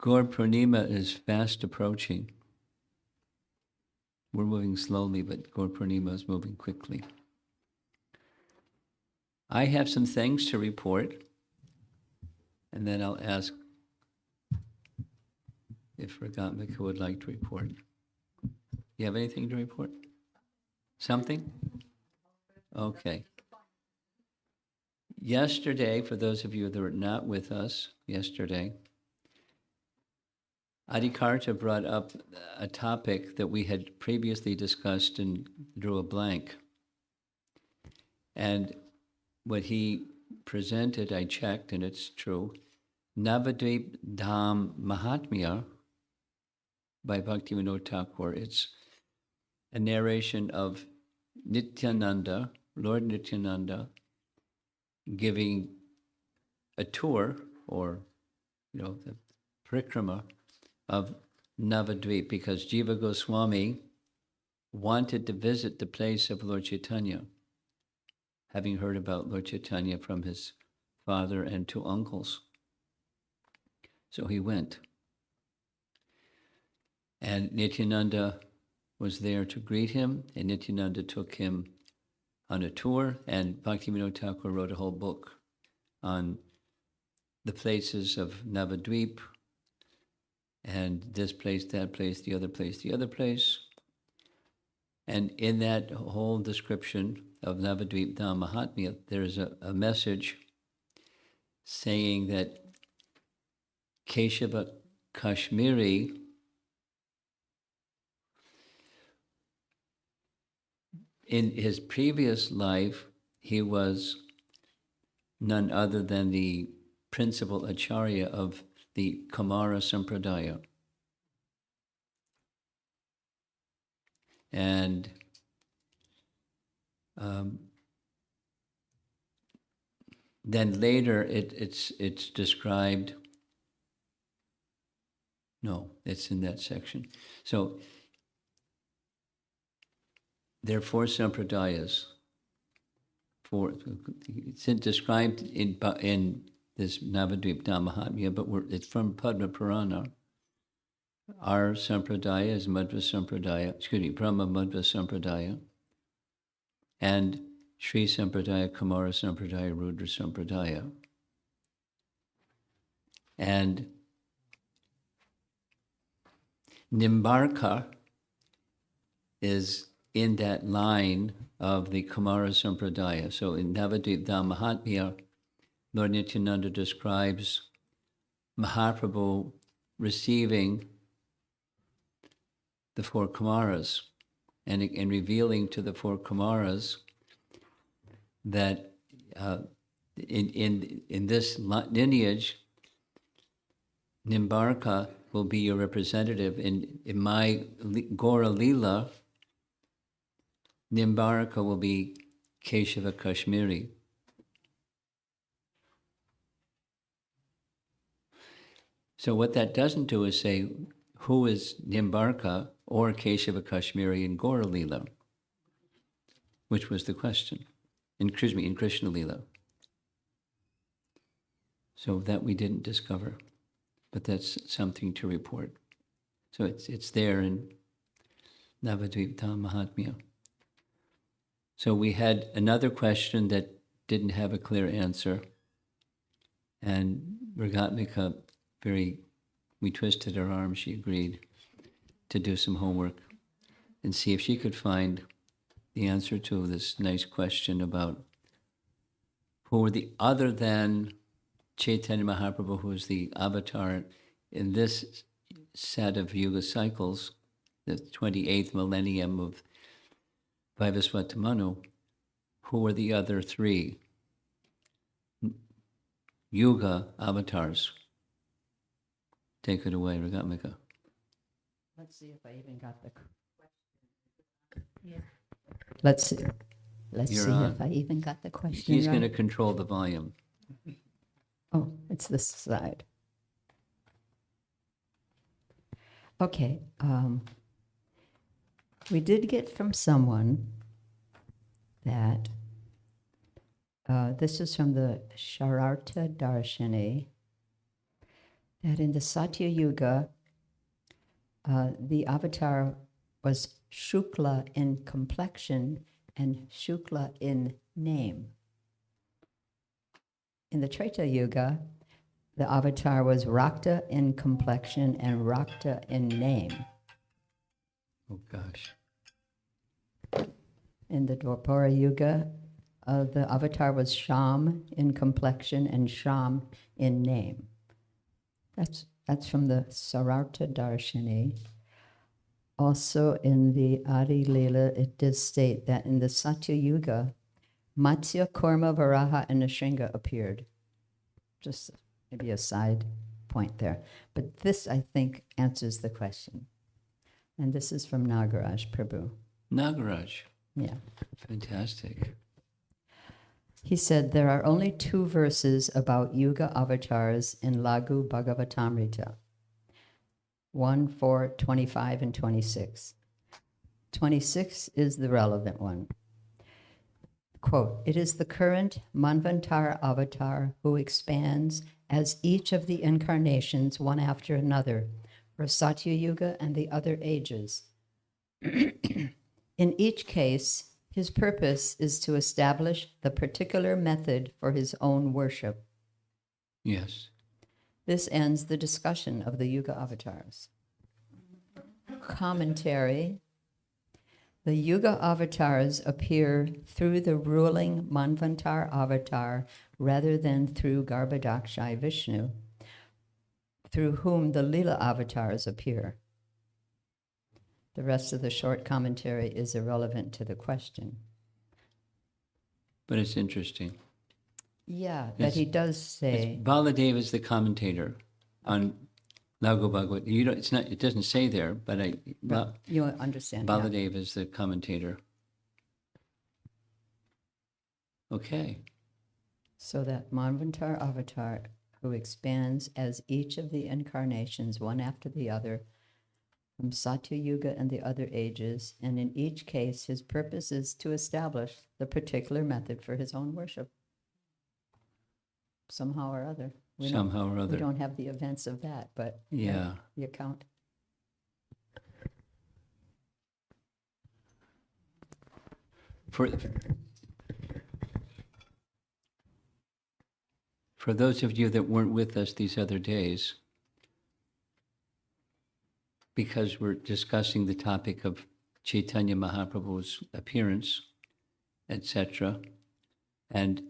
Gaur Purnima is fast approaching. We're moving slowly, but Gaur Purnima is moving quickly. I have some things to report, and then I'll ask if Ragatmika would like to report. You have anything to report? Something? Okay. Yesterday, for those of you that were not with us yesterday, Adikarta brought up a topic that we had previously discussed and drew a blank. And what he presented, I checked, and it's true, Navadvip Dham Mahatmya by Bhaktivinoda Thakur. It's a narration of Nityananda, Lord Nityananda, giving a tour, or, the parikrama of Navadvip, because Jiva Goswami wanted to visit the place of Lord Chaitanya, having heard about Lord Chaitanya from his father and two uncles. So he went. And Nityananda was there to greet him, and Nityananda took him on a tour, and Bhaktivinoda Thakur wrote a whole book on the places of Navadvip, and this place, that place, the other place, the other place. And in that whole description of Navadvip Dham Mahatmya, there's a message saying that Keshava Kashmiri in his previous life, he was none other than the principal acharya of the Kamara Sampradaya. And then later it's described, no, it's in that section. So there are four sampradayas. It's described in this Navadvip Dham Mahatmya, but it's from Padma Purana. Our sampradaya is Madhva Sampradaya, Brahma Madhva Sampradaya, and Sri Sampradaya, Kamara Sampradaya, Rudra Sampradaya. And Nimbarka is in that line of the Kamara Sampradaya. So in Navadvip Dham Mahatmya, Lord Nityananda describes Mahaprabhu receiving the four Kumaras and revealing to the four Kumaras that in this lineage, Nimbarka will be your representative. In my Gaura Lila, Nimbarka will be Keshava Kashmiri. So what that doesn't do is say who is Nimbarka or Keshava Kashmiri in Gaura Lila, which was the question, in Krishna Lila. So that we didn't discover, but that's something to report. So it's there in Navadvip Dham Mahatmya. So we had another question that didn't have a clear answer, and Ragatmika, we twisted her arm, she agreed to do some homework and see if she could find the answer to this nice question about who were the other than Chaitanya Mahaprabhu, who is the avatar in this set of yuga cycles, the 28th millennium of Vaivasvata Manu, who were the other three yuga avatars. Take it away, Ragatmika. Let's see if I even got the question. Yeah. Let's see if I even got the question. He's right. going to control the volume. Oh, it's this side. Okay. We did get from someone that this is from the Shararta Darshini, that in the Satya Yuga, the avatar was Shukla in complexion and Shukla in name. In the Treta Yuga, the avatar was Rakta in complexion and Rakta in name. Oh gosh. In the Dwapara Yuga, the avatar was Sham in complexion and Sham in name. That's from the Sararta Darshini. Also in the Adi Lila, it does state that in the Satya Yuga, Matsya, Kurma, Varaha, and Nrsimha appeared. Just maybe a side point there. But this, I think, answers the question. And this is from Nagaraj Prabhu. Nagaraj. Yeah. Fantastic. He said, there are only 2 verses about Yuga avatars in Lagu Bhagavatamrita. 1, 4, 25, and 26. 26 is the relevant one. Quote, it is the current Manvantara avatar who expands as each of the incarnations one after another for Satya Yuga and the other ages. In each case, his purpose is to establish the particular method for his own worship. Yes. This ends the discussion of the Yuga avatars. Commentary. The Yuga avatars appear through the ruling Manvantar avatar rather than through Garbhodakshai Vishnu, through whom the Lila avatars appear. The rest of the short commentary is irrelevant to the question. But it's interesting. Yeah, but he does say... Baladev is the commentator on Lagu Bhagavad. It doesn't say there, but you understand. Baladev is the commentator. Okay. So that Manvantar avatar who expands as each of the incarnations, one after the other, from Satya Yuga and the other ages, and in each case his purpose is to establish the particular method for his own worship. Somehow or other. We don't have the events of that, but yeah, the account. For those of you that weren't with us these other days, because we're discussing the topic of Chaitanya Mahaprabhu's appearance, etc., and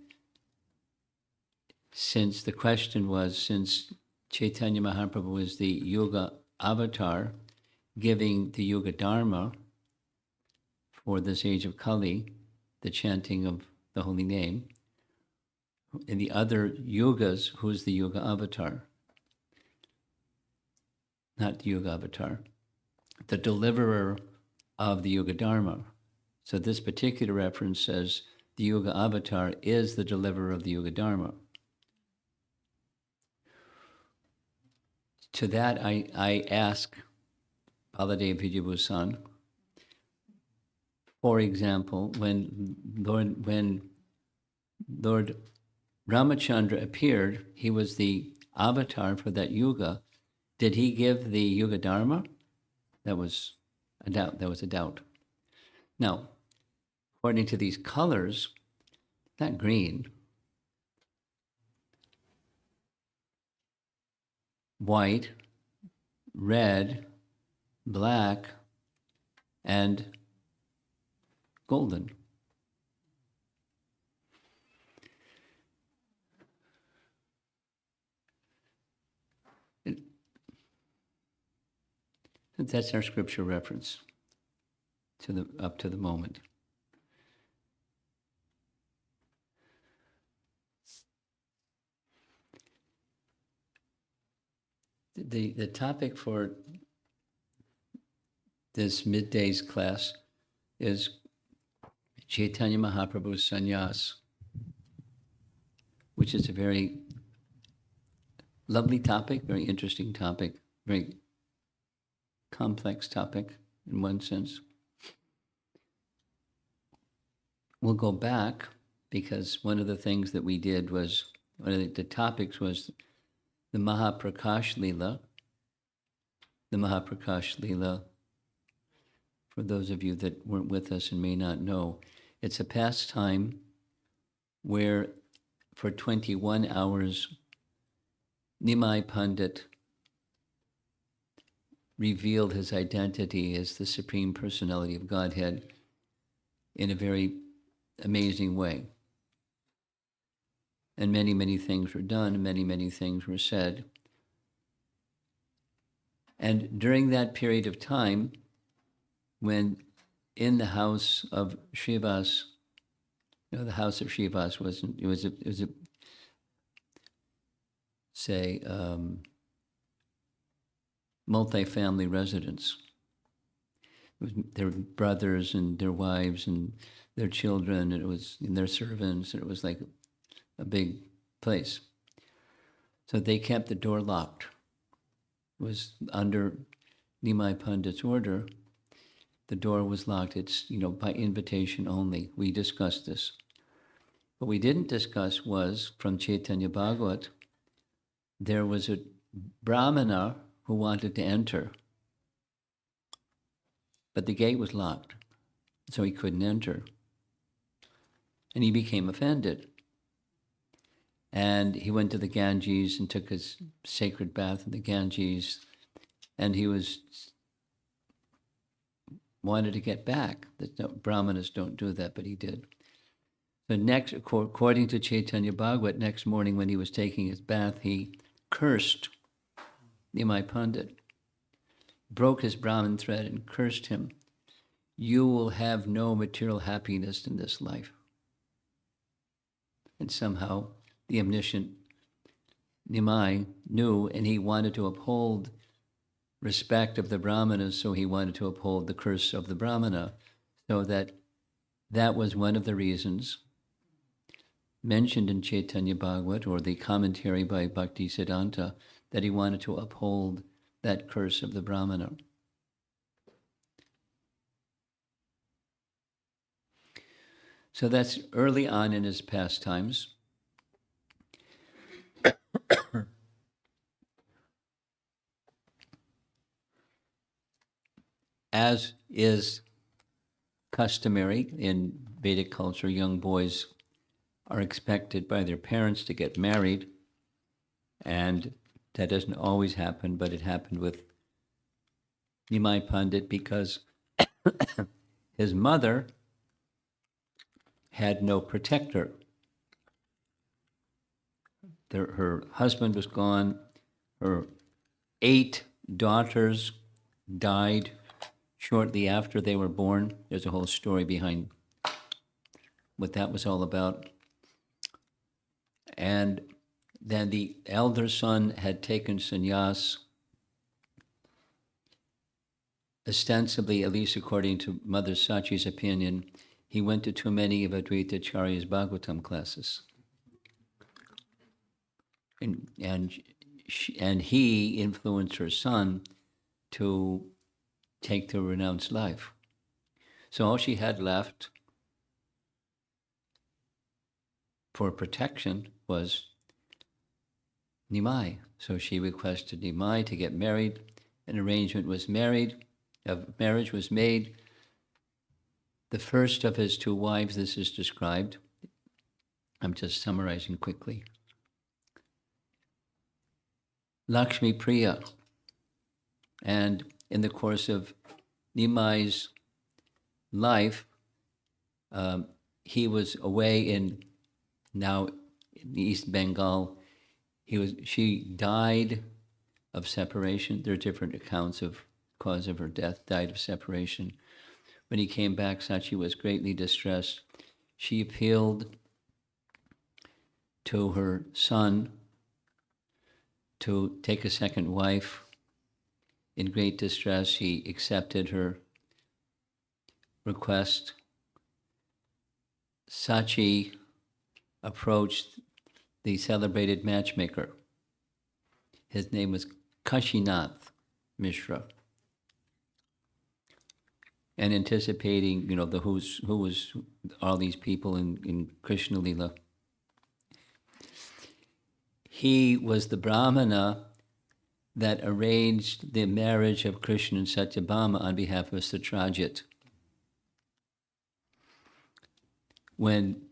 since the question was, since Chaitanya Mahaprabhu is the Yuga avatar, giving the Yuga Dharma for this age of Kali, the chanting of the holy name, in the other yugas, who's the Yuga avatar? Not the Yuga avatar, the deliverer of the Yuga Dharma. So this particular reference says the Yuga avatar is the deliverer of the Yuga Dharma. To that, I ask Baladev Vidyabhusan, for example, when Lord Ramachandra appeared, he was the avatar for that yuga. Did he give the Yuga Dharma? That was a doubt. Now, according to these colors, not green, white, red, black, and golden. That's our scripture reference up to the moment. The topic for this middays class is Chaitanya Mahaprabhu's sannyas, which is a very lovely topic, very interesting topic, very complex topic in one sense. We'll go back because one of the things that we did was, one of the topics was the Mahaprakash Lila. The Mahaprakash Lila, for those of you that weren't with us and may not know, it's a pastime where for 21 hours, Nimai Pandit revealed his identity as the Supreme Personality of Godhead in a very amazing way. And many, many things were done, many, many things were said. And during that period of time, when in the house of Srivas, the house of Srivas was a say, multi-family residence. It was their brothers and their wives and their children, and their servants, and it was like a big place. So they kept the door locked. It was under Nimai Pandit's order. The door was locked. It's, by invitation only. We discussed this. What we didn't discuss was, from Chaitanya Bhagavat, there was a Brahmana who wanted to enter, but the gate was locked, so he couldn't enter. And he became offended. And he went to the Ganges and took his sacred bath in the Ganges, and he wanted to get back. The Brahmanas don't do that, but he did. So next, according to Chaitanya Bhagavat, next morning when he was taking his bath, he cursed Nimai Pandit, broke his Brahmin thread and cursed him. You will have no material happiness in this life. And somehow the omniscient Nimai knew, and he wanted to uphold respect of the Brahmanas, so he wanted to uphold the curse of the Brahmana, so that was one of the reasons mentioned in Chaitanya Bhagavat, or the commentary by Bhakti Siddhanta, that he wanted to uphold that curse of the Brahmana. So that's early on in his pastimes. As is customary in Vedic culture, young boys are expected by their parents to get married, and that doesn't always happen, but it happened with Nimai Pandit because his mother had no protector. Her husband was gone. Her 8 daughters died shortly after they were born. There's a whole story behind what that was all about. And then the elder son had taken sannyas, ostensibly, at least according to Mother Sachi's opinion. He went to too many of Advaita Acharya's Bhagavatam classes. And he influenced her son to take the renounced life. So all she had left for protection was Nimai. So she requested Nimai to get married. An arrangement was marriage was made. The first of his 2 wives, this is described. I'm just summarizing quickly. Lakshmi Priya. And in the course of Nimai's life, he was away in East Bengal. She died of separation. There are different accounts of cause of her death, died of separation. When he came back, Sachi was greatly distressed. She appealed to her son to take a second wife. In great distress, he accepted her request. Sachi approached the celebrated matchmaker. His name was Kashinath Mishra. And anticipating, who was all these people in Krishna Lila, he was the Brahmana that arranged the marriage of Krishna and Satyabhama on behalf of Satyajit. When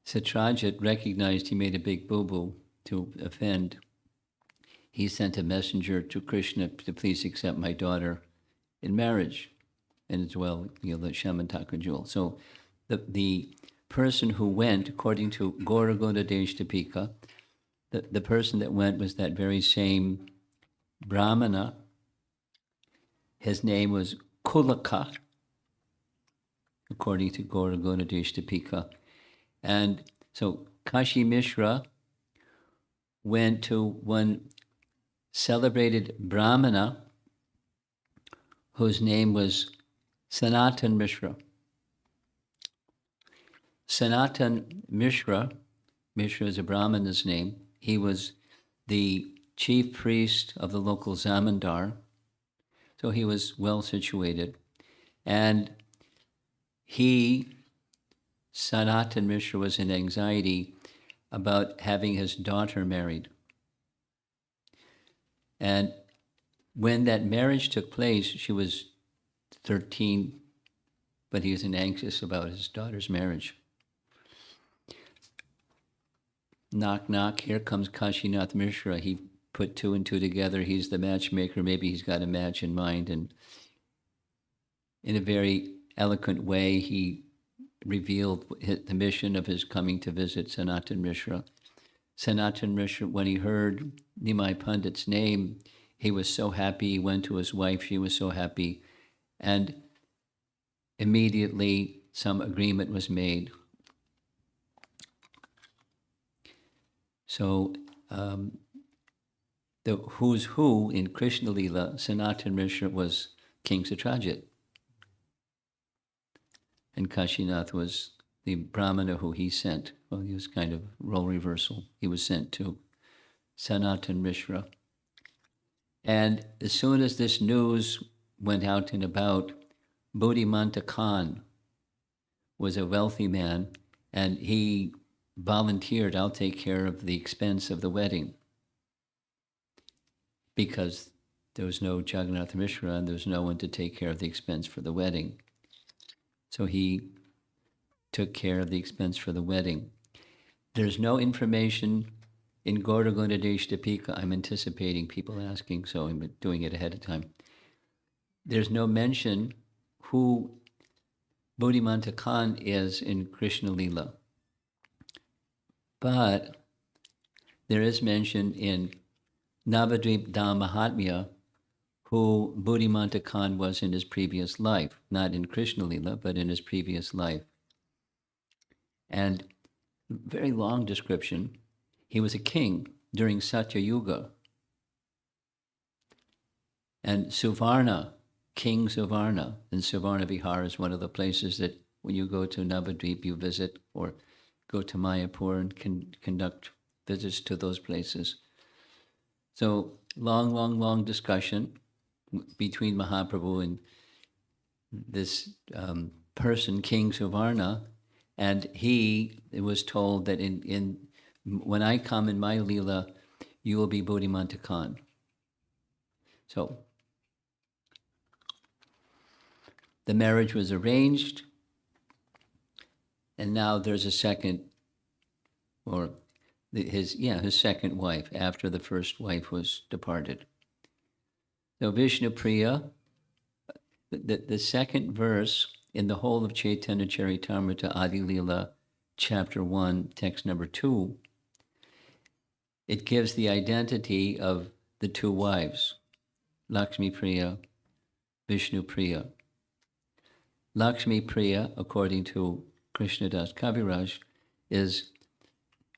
Satyajit recognized he made a big boo-boo to offend, he sent a messenger to Krishna to please accept my daughter in marriage, and as well, the Shamantaka jewel. So the person who went, according to Gaura Lila Deshtapika, the person that went was that very same Brahmana. His name was Kulaka, according to Gaura Lila Deshtapika. And so Kashi Mishra went to one celebrated Brahmana whose name was Sanatan Mishra. Sanatan Mishra is a Brahmana's name. He was the chief priest of the local zamindar, so he was well situated. And Sanatan Mishra was in anxiety about having his daughter married. And when that marriage took place, she was 13, but he was anxious about his daughter's marriage. Knock, knock, here comes Kashinath Mishra. He put two and two together. He's the matchmaker. Maybe he's got a match in mind. And in a very eloquent way, he revealed the mission of his coming to visit Sanatan Mishra. Sanatan Mishra, when he heard Nimai Pandit's name, he was so happy. He went to his wife. She was so happy. And immediately some agreement was made. So the who's who in Krishna Lila, Sanatan Mishra was King Satyajit. And Kashinath was the Brahmana who he sent. Well, he was kind of role reversal. He was sent to Sanatan Mishra. And as soon as this news went out and about, Buddhimanta Khan was a wealthy man, and he volunteered, I'll take care of the expense of the wedding. Because there was no Jagannath Mishra and there was no one to take care of the expense for the wedding. So he took care of the expense for the wedding. There's no information in Gaura Lila Deshtapika. I'm anticipating people asking, so I'm doing it ahead of time. There's no mention who Buddhimanta Khan is in Krishna Lila. But there is mention in Navadvip Dham Mahatmya who Buddhimanta Khan was in his previous life, not in Krishna Lila, but in his previous life. And very long description. He was a king during Satya Yuga. And Suvarna, King Suvarna, and Suvarna Vihar is one of the places that when you go to Navadvip, you visit, or go to Mayapur and conduct visits to those places. So long discussion between Mahaprabhu and this person, King Suvarna, and it was told that when I come in my Leela, you will be Buddhimanta Khan. So the marriage was arranged, and now there's a second, or his second wife after the first wife was departed. So Vishnu Priya, the second verse in the whole of Chaitanya Charitamrita Adi Lila, chapter 1, text number 2, it gives the identity of the two wives, Lakshmi Priya, Vishnu Priya. Lakshmi Priya, according to Krishnadas Kaviraj, is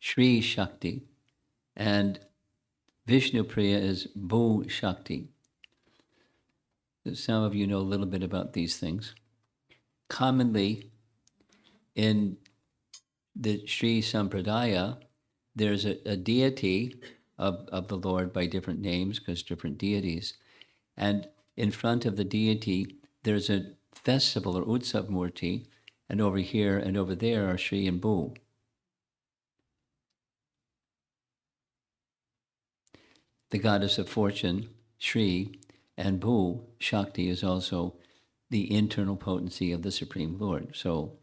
Shri Shakti, and Vishnu Priya is Bhu Shakti. Some of you know a little bit about these things. Commonly, in the Sri Sampradaya, there's a deity of the Lord by different names, because different deities. And in front of the deity, there's a festival or Utsav Murti, and over here and over there are Sri and Bhu. the goddess of fortune, Shri, and Bhu, Shakti, is also the internal potency of the Supreme Lord. So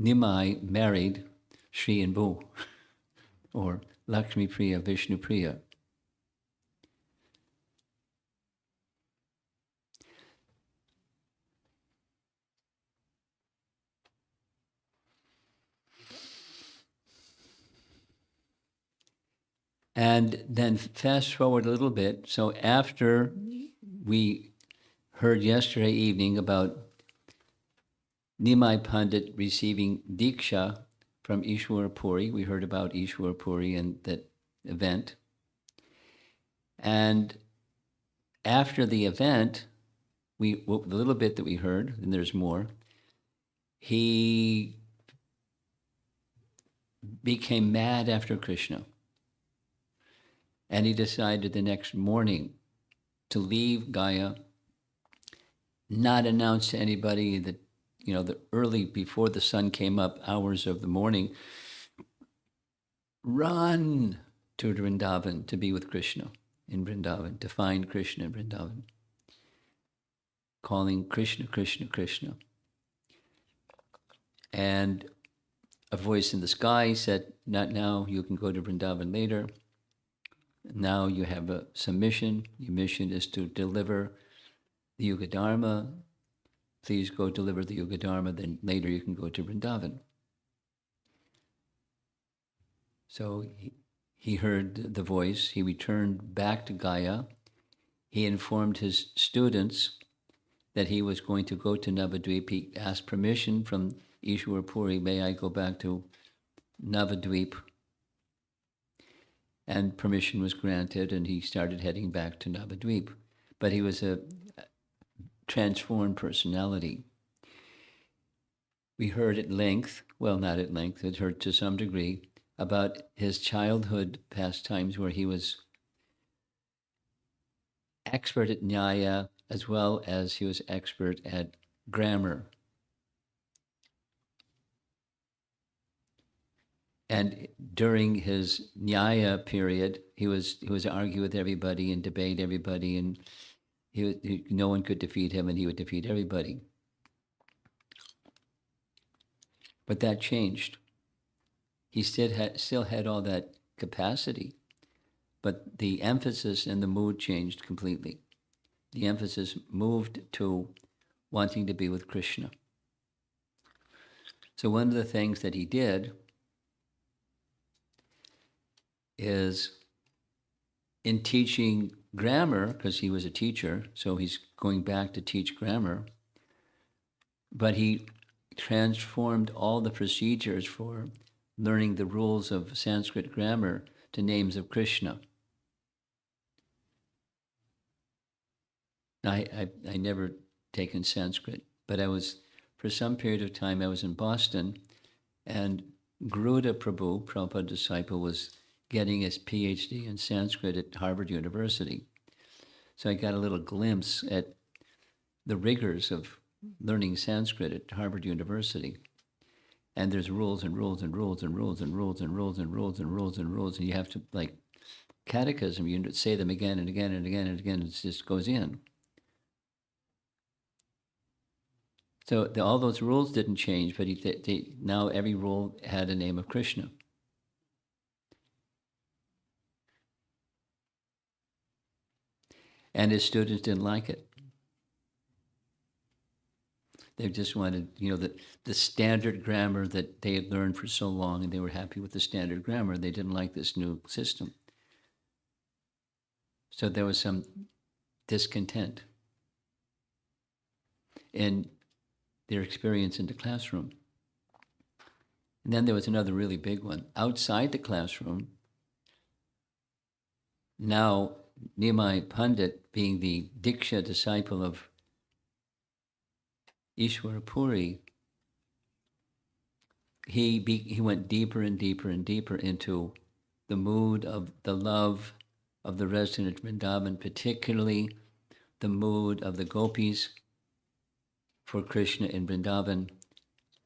Nimai married Shri and Bhu, or Lakshmi Priya, Vishnu Priya. And then fast forward a little bit. So after we heard yesterday evening about Nimai Pandit receiving Diksha from Ishwar Puri, we heard about Ishwar Puri and that event. And after the event, the little bit that we heard, and there's more, he became mad after Krishna. And he decided the next morning to leave Gaya, not announce to anybody that, the early, before the sun came up, hours of the morning, run to Vrindavan to be with Krishna in Vrindavan, to find Krishna in Vrindavan, calling Krishna, Krishna, Krishna. And a voice in the sky said, not now, you can go to Vrindavan later. Now you have some mission. Your mission is to deliver the Yuga Dharma. Please go deliver the Yuga Dharma, then later you can go to Vrindavan. So he heard the voice. He returned back to Gaya. He informed his students that he was going to go to Navadvip. He asked permission from Ishwar Puri, may I go back to Navadvip? And permission was granted, and he started heading back to Navadvip. But he was a transformed personality. We heard at length, well, not at length, it heard to some degree, about his childhood pastimes where he was expert at Nyaya as well as he was expert at grammar. And during his Nyaya period, he was argue with everybody and debate everybody, and no one could defeat him, and he would defeat everybody. But that changed. He still had all that capacity, but the emphasis and the mood changed completely. The emphasis moved to wanting to be with Krishna. So one of the things that he did is, in teaching grammar, because he was a teacher, so he's going back to teach grammar, but he transformed all the procedures for learning the rules of Sanskrit grammar to names of Krishna. Now, I never taken Sanskrit, but for some period of time, I was in Boston, and Gaura Prabhu, Prabhupada's disciple, was getting his PhD in Sanskrit at Harvard University. So I got a little glimpse at the rigors of learning Sanskrit at Harvard University. And there's rules and rules and rules and rules and rules and rules and rules and rules and rules, and you have to, like catechism, you say them again and again and again and again, it just goes in. So all those rules didn't change, but now every rule had a name of Krishna. And his students didn't like it. They just wanted, the standard grammar that they had learned for so long, and they were happy with the standard grammar. They didn't like this new system. So there was some discontent in their experience in the classroom. And then there was another really big one. Outside the classroom, now Nimai Pandit, being the Diksha disciple of Ishwar Puri, he went deeper and deeper and deeper into the mood of the love of the resident of Vrindavan, particularly the mood of the gopis for Krishna in Vrindavan.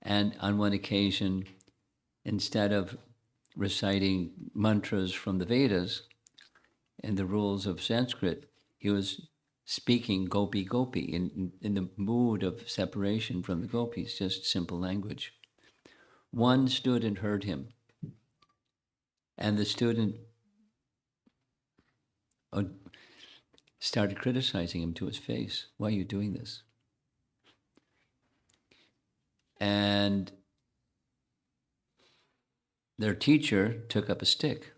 And on one occasion, instead of reciting mantras from the Vedas and the rules of Sanskrit. He was speaking gopi gopi in the mood of separation from the gopis, just simple language. One student heard him, and the student started criticizing him to his face. Why are you doing this? And their teacher took up a stick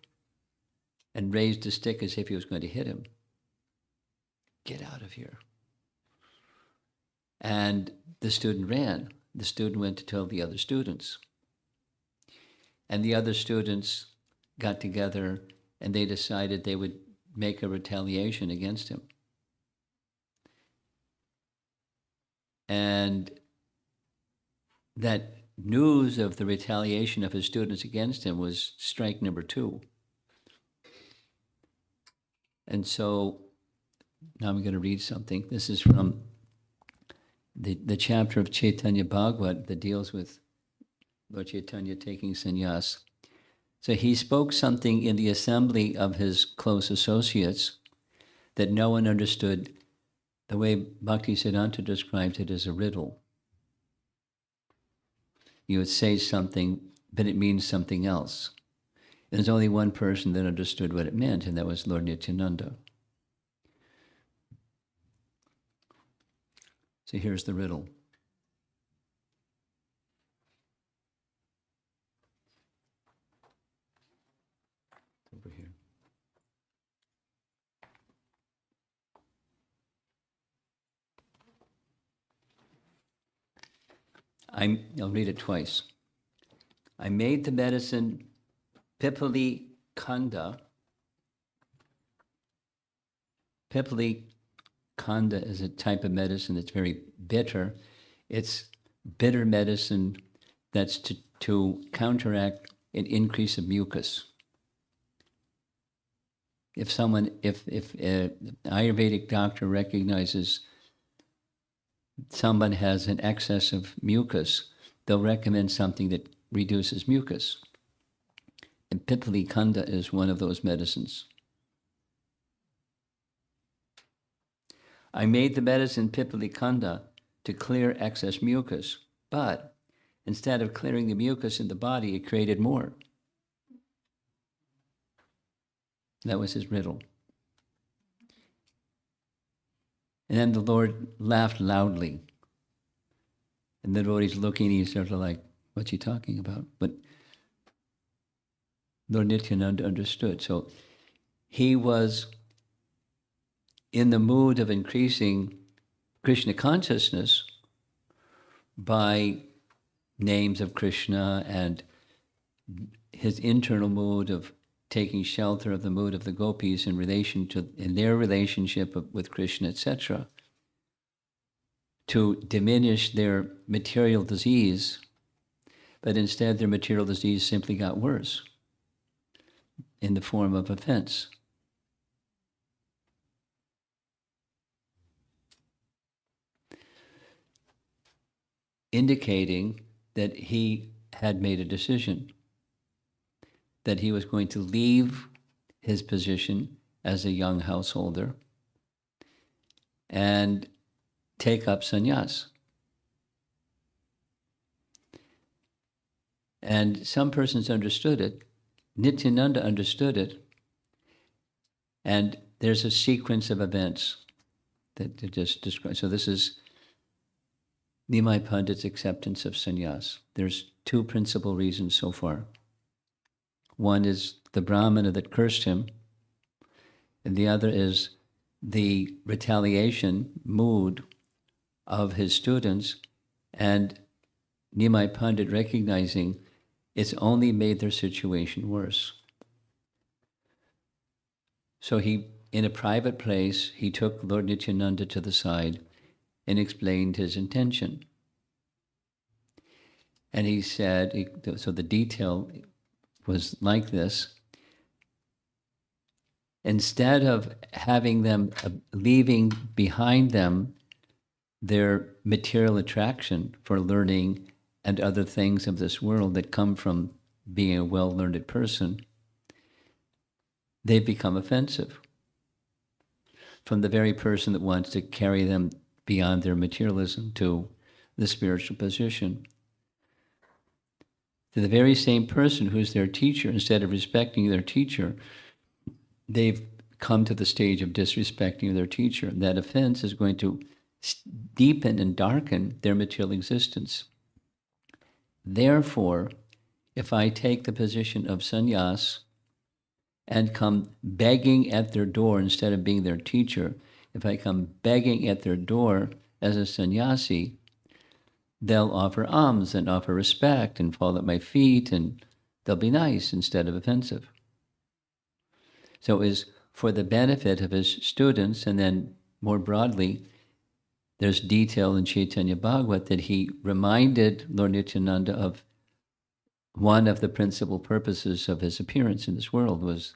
and raised the stick as if he was going to hit him. Get out of here. And the student ran. The student went to tell the other students. And the other students got together and they decided they would make a retaliation against him. And that news of the retaliation of his students against him was strike number 2. And so now I'm going to read something. This is from the chapter of Chaitanya Bhagavat that deals with Lord Chaitanya taking sannyas. So he spoke something in the assembly of his close associates that no one understood. The way Bhaktisiddhanta described it as a riddle. You would say something, but it means something else. And there's only one person that understood what it meant, and that was Lord Nityananda. So here's the riddle. Over here. I'll read it twice. I made the medicine Pipali Kanda. Pipali Kanda is a type of medicine that's very bitter. It's bitter medicine that's to counteract an increase of mucus. If an Ayurvedic doctor recognizes someone has an excess of mucus, they'll recommend something that reduces mucus. And Pipali Kanda is one of those medicines. I made the medicine Pipali Kanda to clear excess mucus, but instead of clearing the mucus in the body, it created more. That was his riddle. And then the Lord laughed loudly. And the devotee's looking, he's sort of like, what's he talking about? But Lord Nityananda understood. So he was in the mood of increasing Krishna consciousness by names of Krishna and his internal mood of taking shelter of the mood of the gopis in their relationship with Krishna, etc., to diminish their material disease, but instead their material disease simply got worse in the form of offense. Indicating that he had made a decision, that he was going to leave his position as a young householder and take up sannyas. And some persons understood it. Nityananda understood it. And there's a sequence of events that they just described. So this is Nimai Pandit's acceptance of sannyas. There's 2 principal reasons so far. One is the Brahmana that cursed him, and the other is the retaliation mood of his students, and Nimai Pandit recognizing it's only made their situation worse. So he, in a private place, he took Lord Nityananda to the side and explained his intention. And he said, so the detail was like this: instead of having them leaving behind them their material attraction for learning and other things of this world that come from being a well-learned person, they've become offensive from the very person that wants to carry them beyond their materialism to the spiritual position. To the very same person who's their teacher, instead of respecting their teacher, they've come to the stage of disrespecting their teacher. And that offense is going to deepen and darken their material existence. Therefore, if I take the position of sannyas and come begging at their door instead of being their teacher, if I come begging at their door as a sannyasi, they'll offer alms and offer respect and fall at my feet, and they'll be nice instead of offensive. So it is for the benefit of his students, and then more broadly, there's detail in Chaitanya Bhagavat that he reminded Lord Nityananda of one of the principal purposes of his appearance in this world was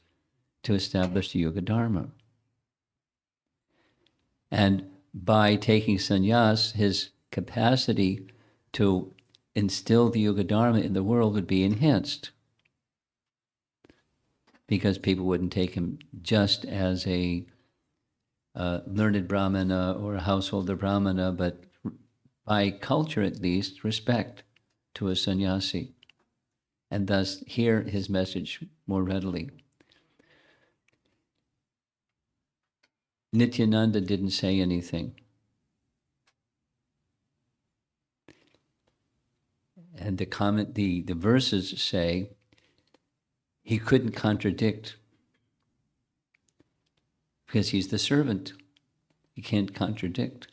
to establish the Yuga Dharma. And by taking sannyas, his capacity to instill the Yuga Dharma in the world would be enhanced, because people wouldn't take him just as a learned brahmana or a householder brahmana, but by culture at least, respect to a sannyasi, and thus hear his message more readily. Nityananda didn't say anything. And the verses say he couldn't contradict because he's the servant. He can't contradict.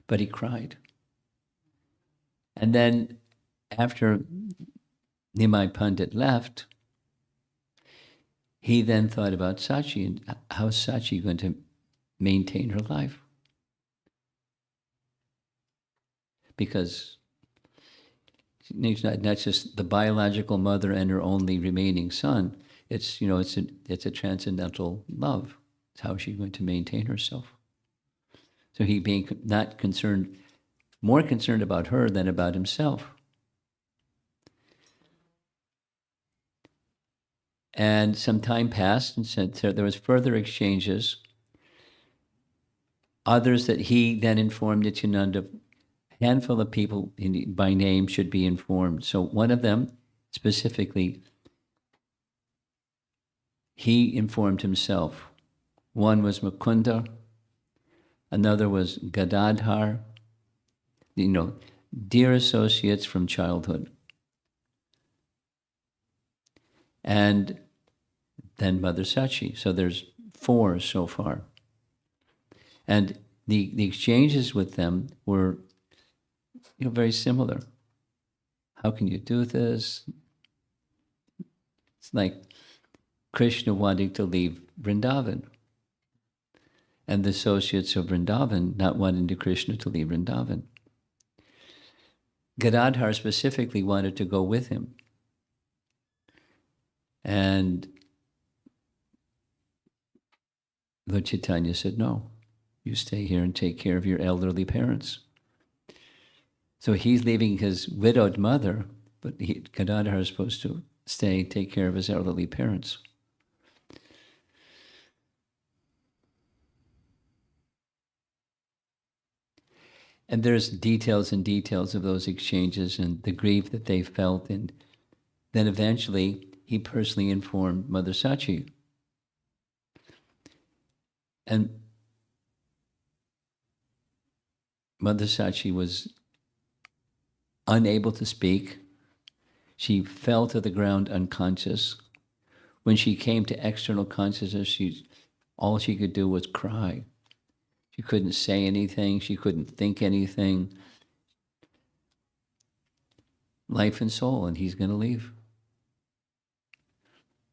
But he cried. And then after Nimai Pandit left, he then thought about Sachi and how's Sachi going to maintain her life? Because it's not just the biological mother and her only remaining son. It's a transcendental love. It's how she's going to maintain herself. So he being not concerned, more concerned about her than about himself. And some time passed, and so there was further exchanges. Others that he then informed Nityananda, a handful of people by name should be informed. So one of them, specifically, he informed himself. One was Mukunda, another was Gadadhar, dear associates from childhood. And then Mother Sachi. So there's 4 so far. And the exchanges with them were very similar. How can you do this? It's like Krishna wanting to leave Vrindavan, and the associates of Vrindavan not wanting Krishna to leave Vrindavan. Gadadhar specifically wanted to go with him. And Lord Chaitanya said, no, you stay here and take care of your elderly parents. So he's leaving his widowed mother, but Gadadhar is supposed to stay, take care of his elderly parents. And there's details and details of those exchanges and the grief that they felt. And then eventually he personally informed Mother Sachi. And Mother Sachi was unable to speak. She fell to the ground unconscious. When she came to external consciousness, all she could do was cry. She couldn't say anything. She couldn't think anything. Life and soul, and he's going to leave.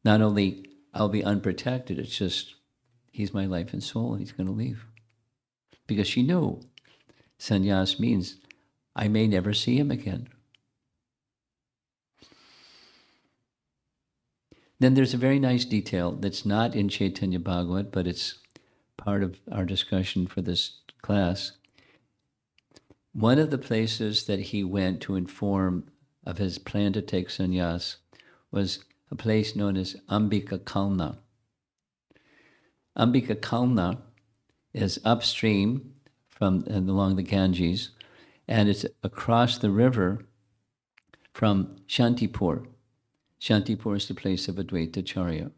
Not only I'll be unprotected, it's just he's my life and soul, and he's going to leave. Because she knew sannyas means I may never see him again. Then there's a very nice detail that's not in Chaitanya Bhagavat, but it's part of our discussion for this class. One of the places that he went to inform of his plan to take sannyas was a place known as Ambika Kalna. Ambika Kalna is upstream from and along the Ganges, and it's across the river from Shantipur. Shantipur is the place of Advaita Acharya.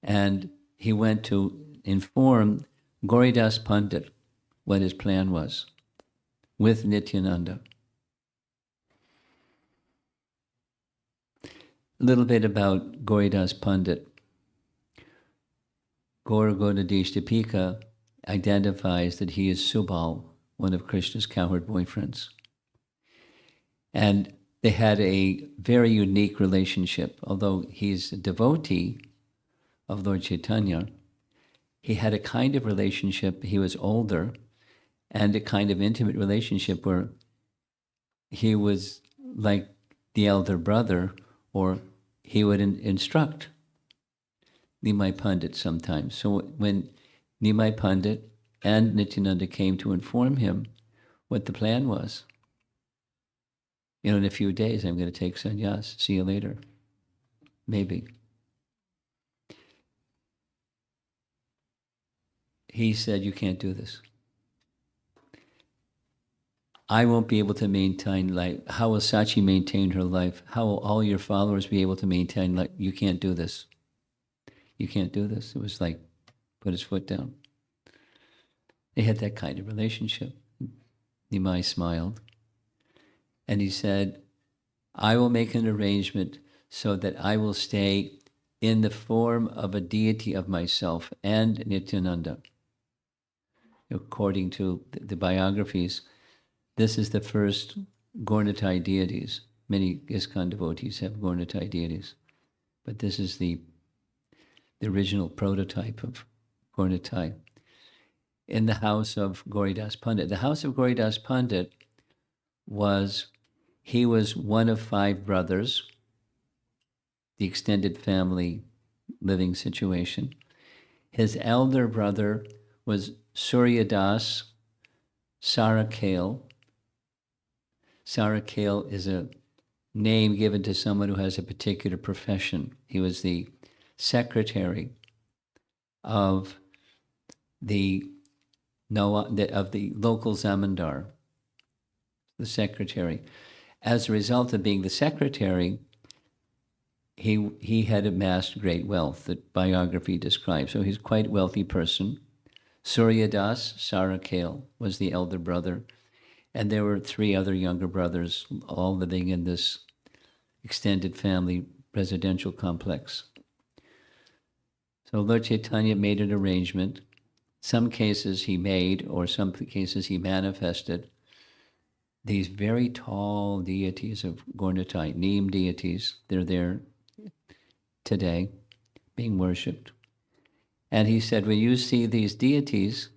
And he went to inform Gauridas Pandit what his plan was with Nityananda. A little bit about Gauridas Pandit. Gaura Gaudadesh identifies that he is Subal, one of Krishna's cowherd boyfriends. And they had a very unique relationship. Although he's a devotee of Lord Chaitanya, he had a kind of relationship, he was older, and a kind of intimate relationship where he was like the elder brother, or he would instruct Nimai Pandit sometimes. So when Nimai Pandit and Nityananda came to inform him what the plan was, in a few days I'm going to take sannyas, see you later, maybe. He said, you can't do this. I won't be able to maintain life. How will Sachi maintain her life? How will all your followers be able to maintain life? You can't do this. You can't do this. It was like, put his foot down. They had that kind of relationship. Nimai smiled. And he said, I will make an arrangement so that I will stay in the form of a deity of myself and Nityananda. According to the biographies, this is the first Gaurnitai deities. Many ISKCON devotees have Gaurnitai deities. But this is the original prototype of Gaurnitai. In the house of Gauridas Pandit. The house of Gauridas Pandit he was one of 5 brothers, the extended family living situation. His elder brother was Suryadas Sarakale. Sarakale is a name given to someone who has a particular profession. He was the secretary of the local zamindar, the secretary. As a result of being the secretary, he had amassed great wealth that biography describes. So he's quite a wealthy person. Suryadas Sarakale was the elder brother, and there were 3 other younger brothers, all living in this extended family residential complex. So Lord Chaitanya made an arrangement. Some cases he made, or some cases he manifested, these very tall deities of Gaurnitai, Neem deities. They're there today, being worshipped. And he said, when you see these deities,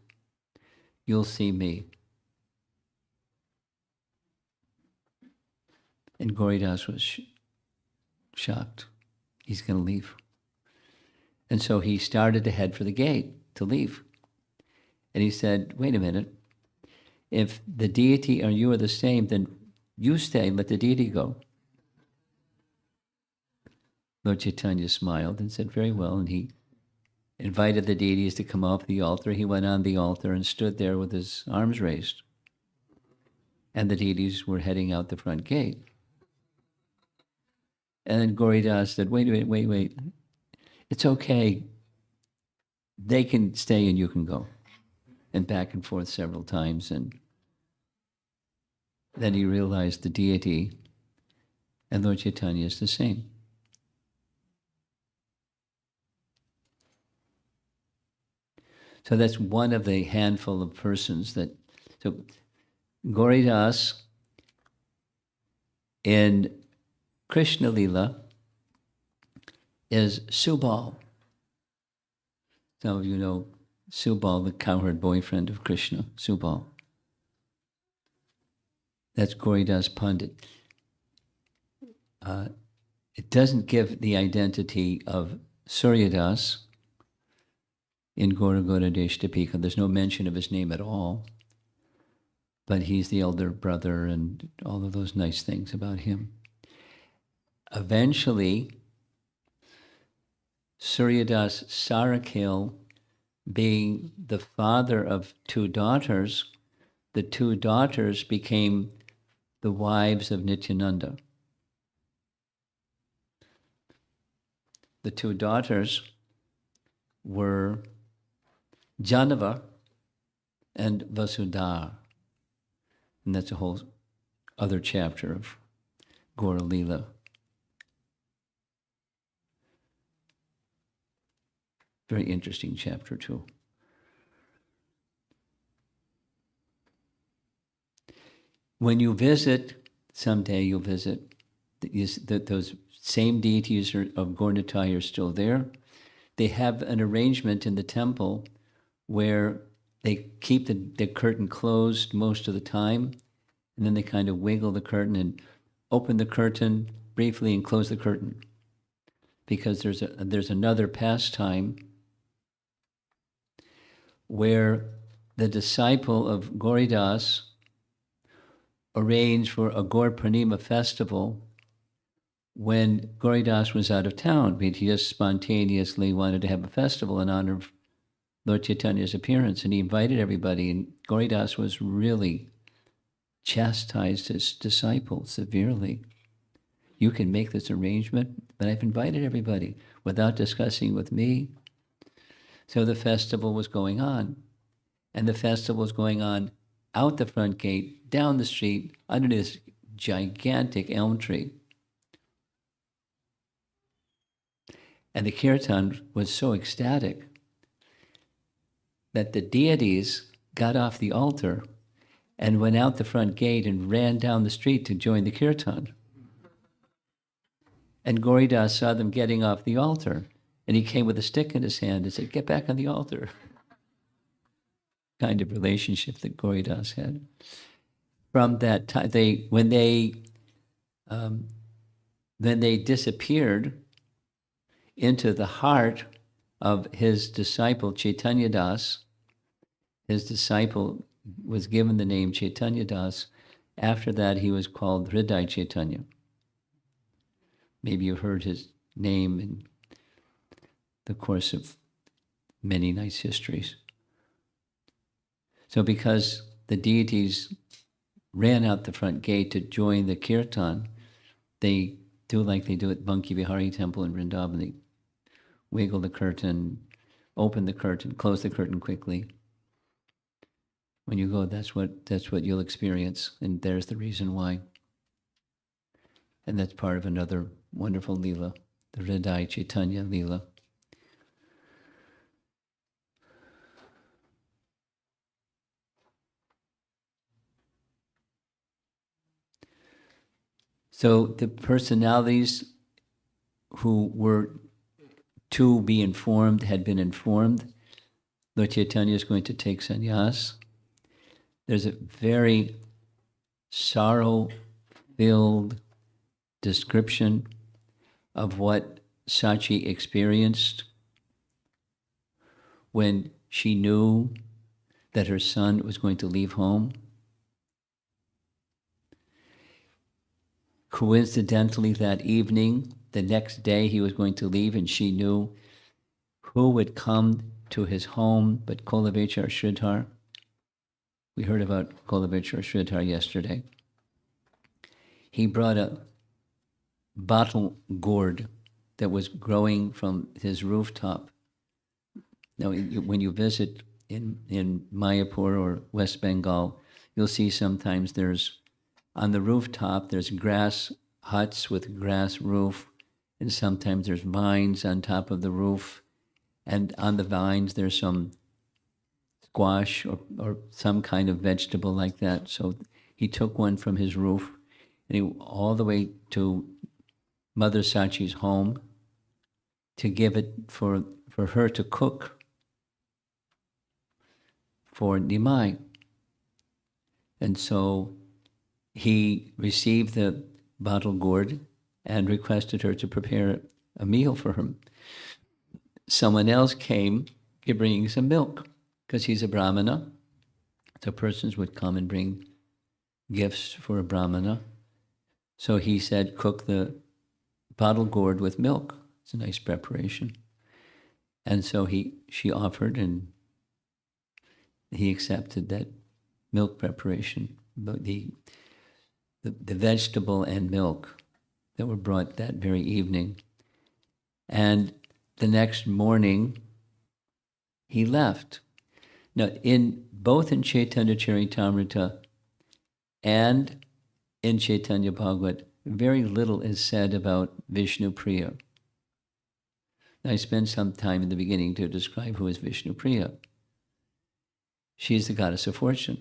you'll see me. And Gauridas was shocked. He's going to leave. And so he started to head for the gate to leave. And he said, wait a minute. If the deity or you are the same, then you stay, let the deity go. Lord Chaitanya smiled and said, very well. And he invited the deities to come off the altar. He went on the altar and stood there with his arms raised. And the deities were heading out the front gate. And then Gauridas said, wait. It's okay. They can stay and you can go. And back and forth several times. And then he realized the deity and Lord Chaitanya is the same. So that's one of the handful of persons that, so Gauridas in Krishna Lila is Subal. Some of you know Subal, the cowherd boyfriend of Krishna, Subal. That's Gauridas Pandit. It doesn't give the identity of Suryadas in Gaura Gaudadesh. There's no mention of his name at all, but he's the elder brother and all of those nice things about him. eventually, Suryadas Sarakil, being the father of two daughters, the two daughters became the wives of Nityananda. The two daughters were Janava and Vasudha. And that's a whole other chapter of Gaura Lila. Very interesting chapter too. When you visit, someday you'll visit, those same deities of Gaura are still there. They have an arrangement in the temple where they keep the curtain closed most of the time, and then they kind of wiggle the curtain and open the curtain briefly and close the curtain. Because there's another pastime where the disciple of Gauridas arranged for a Gaur Purnima festival when Gauridas was out of town. He just spontaneously wanted to have a festival in honor of Lord Chaitanya's appearance, and he invited everybody, and Gauridas was really chastised his disciples severely. You can make this arrangement, but I've invited everybody without discussing with me. So the festival was going on, and the festival was going on out the front gate, down the street, under this gigantic elm tree. And the kirtan was so ecstatic that the deities got off the altar and went out the front gate and ran down the street to join the kirtan. And Gauridas saw them getting off the altar, and he came with a stick in his hand and said, "Get back on the altar." Kind of relationship that Gauridas had. From that time, when they disappeared into the heart of his disciple Chaitanya Das, his disciple was given the name Chaitanya Das. After that, he was called Hridaya Chaitanya. Maybe you heard his name in the course of many nice histories. So because the deities ran out the front gate to join the kirtan, they do like they do at Banki Vihari Temple in Vrindavan. They wiggle the curtain, open the curtain, close the curtain quickly. When you go, that's what you'll experience, and there's the reason why. And that's part of another wonderful lila, the Hridaya Chaitanya lila. So the personalities who were to be informed had been informed. Lord Chaitanya is going to take sannyas. There's a very sorrow-filled description of what Sachi experienced when she knew that her son was going to leave home. Coincidentally, that evening, the next day he was going to leave, and she knew who would come to his home but Kolavechar Sridhar. We heard about Kolavechar Sridhar yesterday. He brought a bottle gourd that was growing from his rooftop. Now, when you visit in Mayapur or West Bengal, you'll see sometimes there's, on the rooftop, there's grass huts with grass roof, and sometimes there's vines on top of the roof, and on the vines there's some squash or some kind of vegetable like that. So he took one from his roof, and he all the way to Mother Sachi's home to give it for her to cook for Nimai. And so he received the bottle gourd and requested her to prepare a meal for him. Someone else came bringing some milk, because he's a Brahmana. So persons would come and bring gifts for a Brahmana. So he said, cook the bottle gourd with milk. It's a nice preparation. And so she offered, and he accepted that milk preparation, the vegetable and milk that were brought that very evening. And the next morning, he left. Now, both in Chaitanya Charitamrita and in Chaitanya Bhagavat, very little is said about Vishnu Priya. I spent some time in the beginning to describe who is Vishnu Priya. She's the goddess of fortune.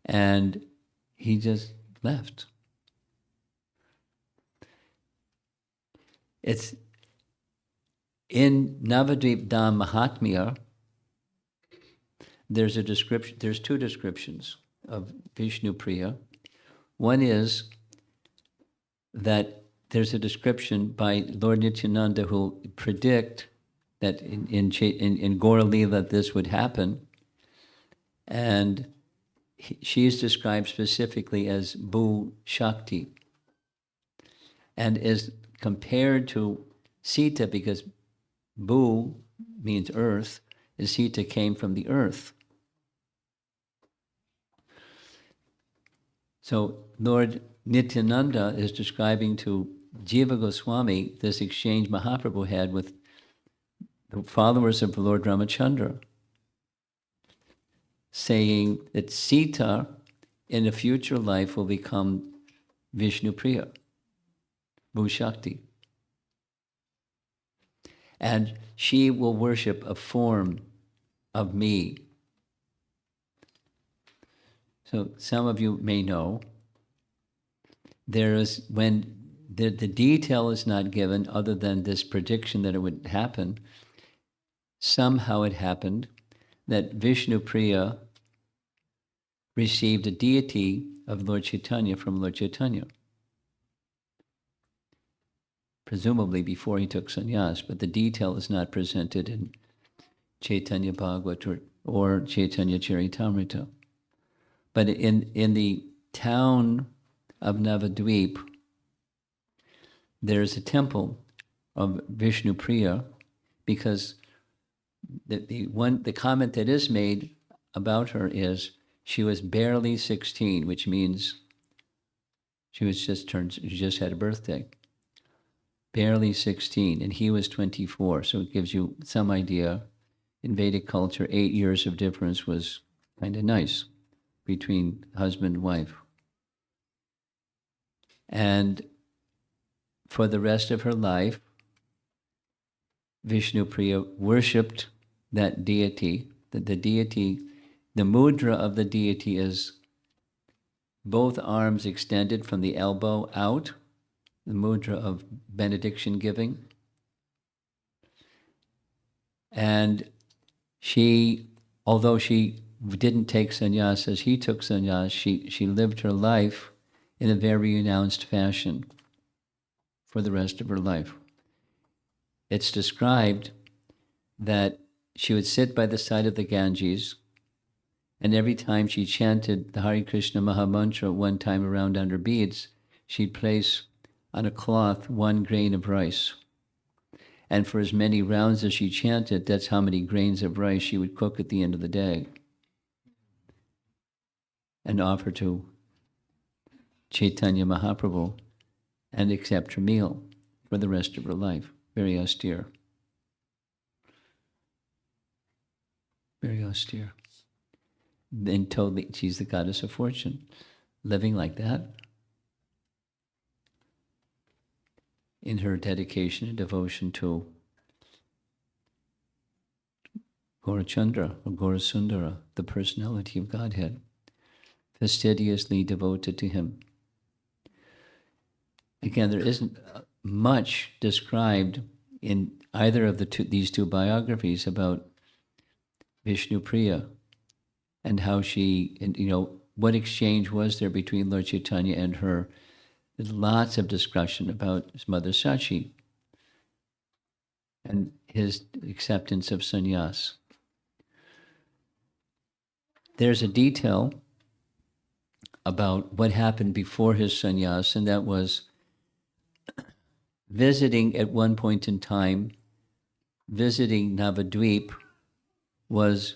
And he just left. It's in Navadvip Dham Mahatmya, there's two descriptions of Vishnu Priya. One is that there's a description by Lord Nityananda who predict that in Gaura Lila this would happen, and she is described specifically as Bhu Shakti, and is compared to Sita because Bhu means earth, and Sita came from the earth. So Lord Nityananda is describing to Jiva Goswami this exchange Mahaprabhu had with the followers of Lord Ramachandra, saying that Sita in a future life will become Vishnu Priya, Bhu Shakti. And she will worship a form of me. So some of you may know, when the detail is not given other than this prediction that it would happen, somehow it happened that Vishnu Priya received a deity of Lord Chaitanya from Lord Chaitanya. Presumably before he took sannyas, but the detail is not presented in Chaitanya Bhagavat or Chaitanya Charitamrita. But in the town of Navadvip, there's a temple of Vishnu Priya, because the comment that is made about her is she was barely 16, which means she just had a birthday. Barely 16, and he was 24. So it gives you some idea. In Vedic culture, 8 years of difference was kind of nice between husband and wife. And for the rest of her life, Vishnu Priya worshipped that deity. The deity, the mudra of the deity is both arms extended from the elbow out, the mudra of benediction giving. And she, although she didn't take sannyas as he took sannyas, she lived her life in a very renounced fashion for the rest of her life. It's described that she would sit by the side of the Ganges, and every time she chanted the Hare Krishna Mahamantra one time around on her beads, she'd place on a cloth 1 grain of rice. And for as many rounds as she chanted, that's how many grains of rice she would cook at the end of the day and offer to Chaitanya Mahaprabhu and accept her meal for the rest of her life. Very austere. Very austere. Then told that she's the goddess of fortune. Living like that in her dedication and devotion to Gaurachandra or Gaurasundara, the personality of Godhead, fastidiously devoted to him. Again, there isn't much described in either of these two biographies about Vishnu Priya and how she, what exchange was there between Lord Chaitanya and her. There's lots of discussion about his mother Sachi and his acceptance of sannyas. There's a detail about what happened before his sannyas, and that was visiting at one point in time, visiting Navadvip was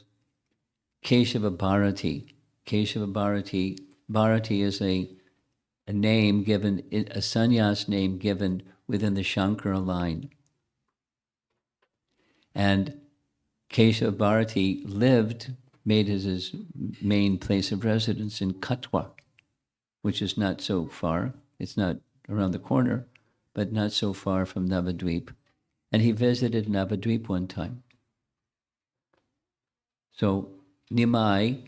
Keshava Bharati. Keshava Bharati. Bharati is a name given, a sannyas name given within the Shankara line. And Keshava Bharati made his main place of residence in Katwa, which is not so far. It's not around the corner, but not so far from Navadvip. And he visited Navadvip one time. So Nimai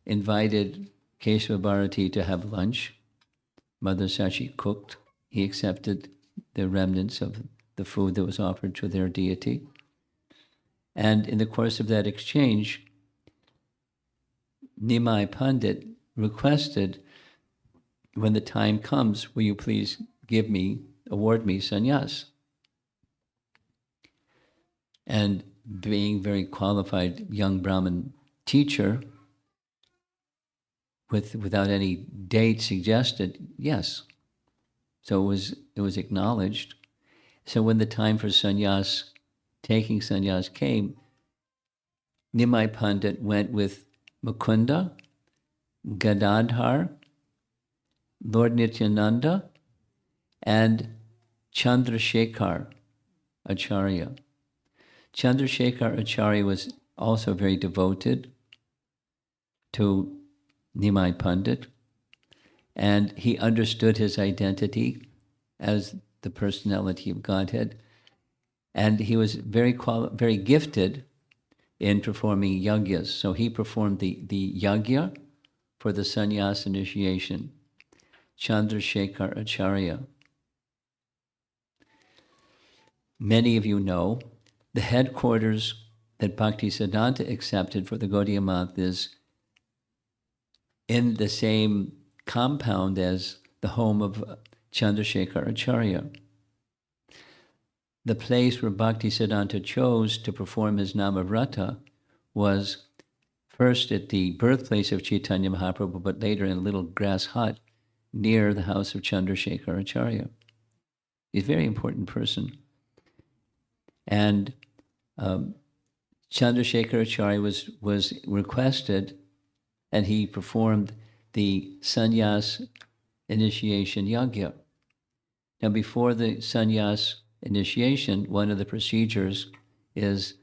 invited Keshava Bharati to have lunch. Mother Sachi cooked. He accepted the remnants of the food that was offered to their deity. And in the course of that exchange, Nimai Pandit requested, when the time comes, will you please award me sannyas? And being very qualified young Brahmin teacher, without any date suggested, yes. So it was acknowledged. So when the time for sannyas, taking sannyas came, Nimai Pandit went with Mukunda, Gadadhar, Lord Nityananda, and Chandrasekhar Acharya. Chandrasekhar Acharya was also very devoted to Nimai Pandit, and he understood his identity as the personality of Godhead, and he was very gifted in performing yagyas. So he performed the yagya for the sannyas initiation, Chandrasekhar Acharya. Many of you know the headquarters that Bhaktisiddhanta accepted for the Gaudiya Math is in the same compound as the home of Chandrasekhar Acharya. The place where Bhaktisiddhanta chose to perform his Namavrata was first at the birthplace of Chaitanya Mahaprabhu, but later in a little grass hut near the house of Chandrasekhar Acharya. He's a very important person. And Chandrasekhar Acharya was requested, and he performed the sannyas initiation yagya. Now, before the sannyas initiation, one of the procedures is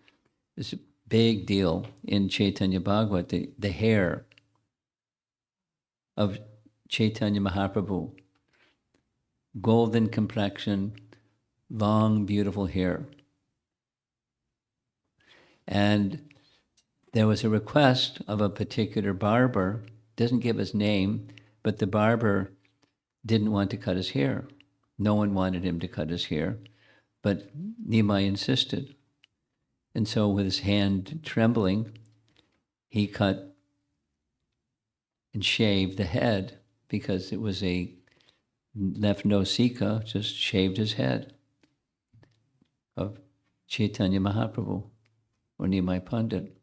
this big deal in Chaitanya Bhagavat, the hair of Chaitanya Mahaprabhu. Golden complexion, long, beautiful hair. And there was a request of a particular barber, doesn't give his name, but the barber didn't want to cut his hair. No one wanted him to cut his hair, but Nimai insisted. And so with his hand trembling, he cut and shaved the head, because it was left no sika, just shaved his head of Chaitanya Mahaprabhu, or Nimai Pandit.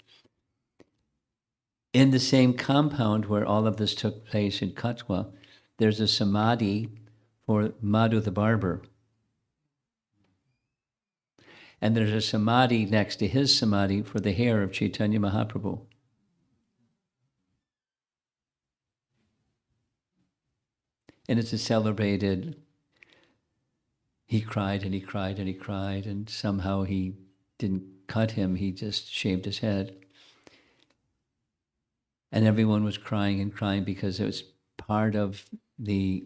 In the same compound where all of this took place in Katwa, there's a samadhi for Madhu the barber. And there's a samadhi next to his samadhi for the hair of Chaitanya Mahaprabhu. And it's a celebrated, he cried and he cried and he cried, and somehow he didn't cut him, he just shaved his head. And everyone was crying and crying because it was part of the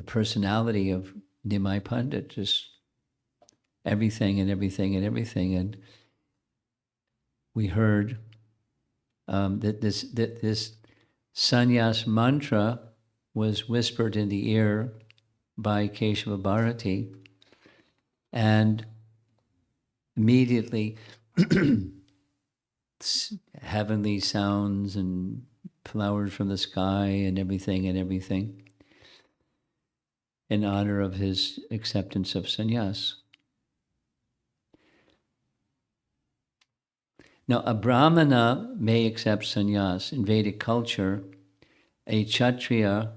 personality of Nimai Pandit, just everything and everything and everything. And we heard that this sannyas mantra was whispered in the ear by Keshava Bharati, and immediately heavenly sounds and flowers from the sky and everything in honor of his acceptance of sannyas. Now, a brahmana may accept sannyas. In Vedic culture, a kshatriya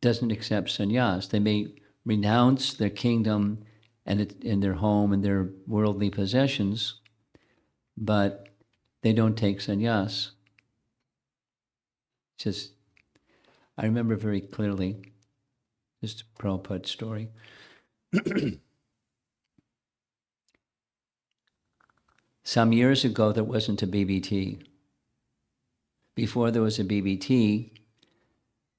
doesn't accept sannyas. They may renounce their kingdom and their home and their worldly possessions, but they don't take sannyas. Just, I remember very clearly, just a Prabhupada story. Some years ago, there wasn't a BBT. Before there was a BBT,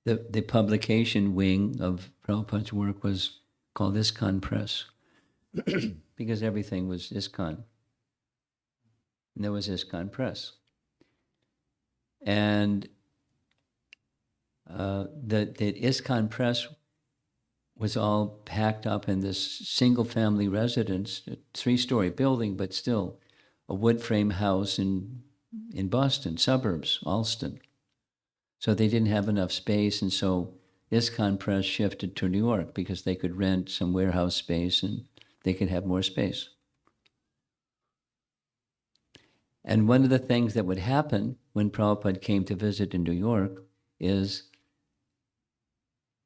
the publication wing of Prabhupada's work was called ISKCON Press, because everything was ISKCON. And there was ISKCON Press. And the ISKCON Press was all packed up in this single-family residence, a 3-story building, but still a wood frame house in Boston, suburbs, Allston. So they didn't have enough space, and so ISKCON Press shifted to New York because they could rent some warehouse space and they could have more space. And one of the things that would happen when Prabhupada came to visit in New York is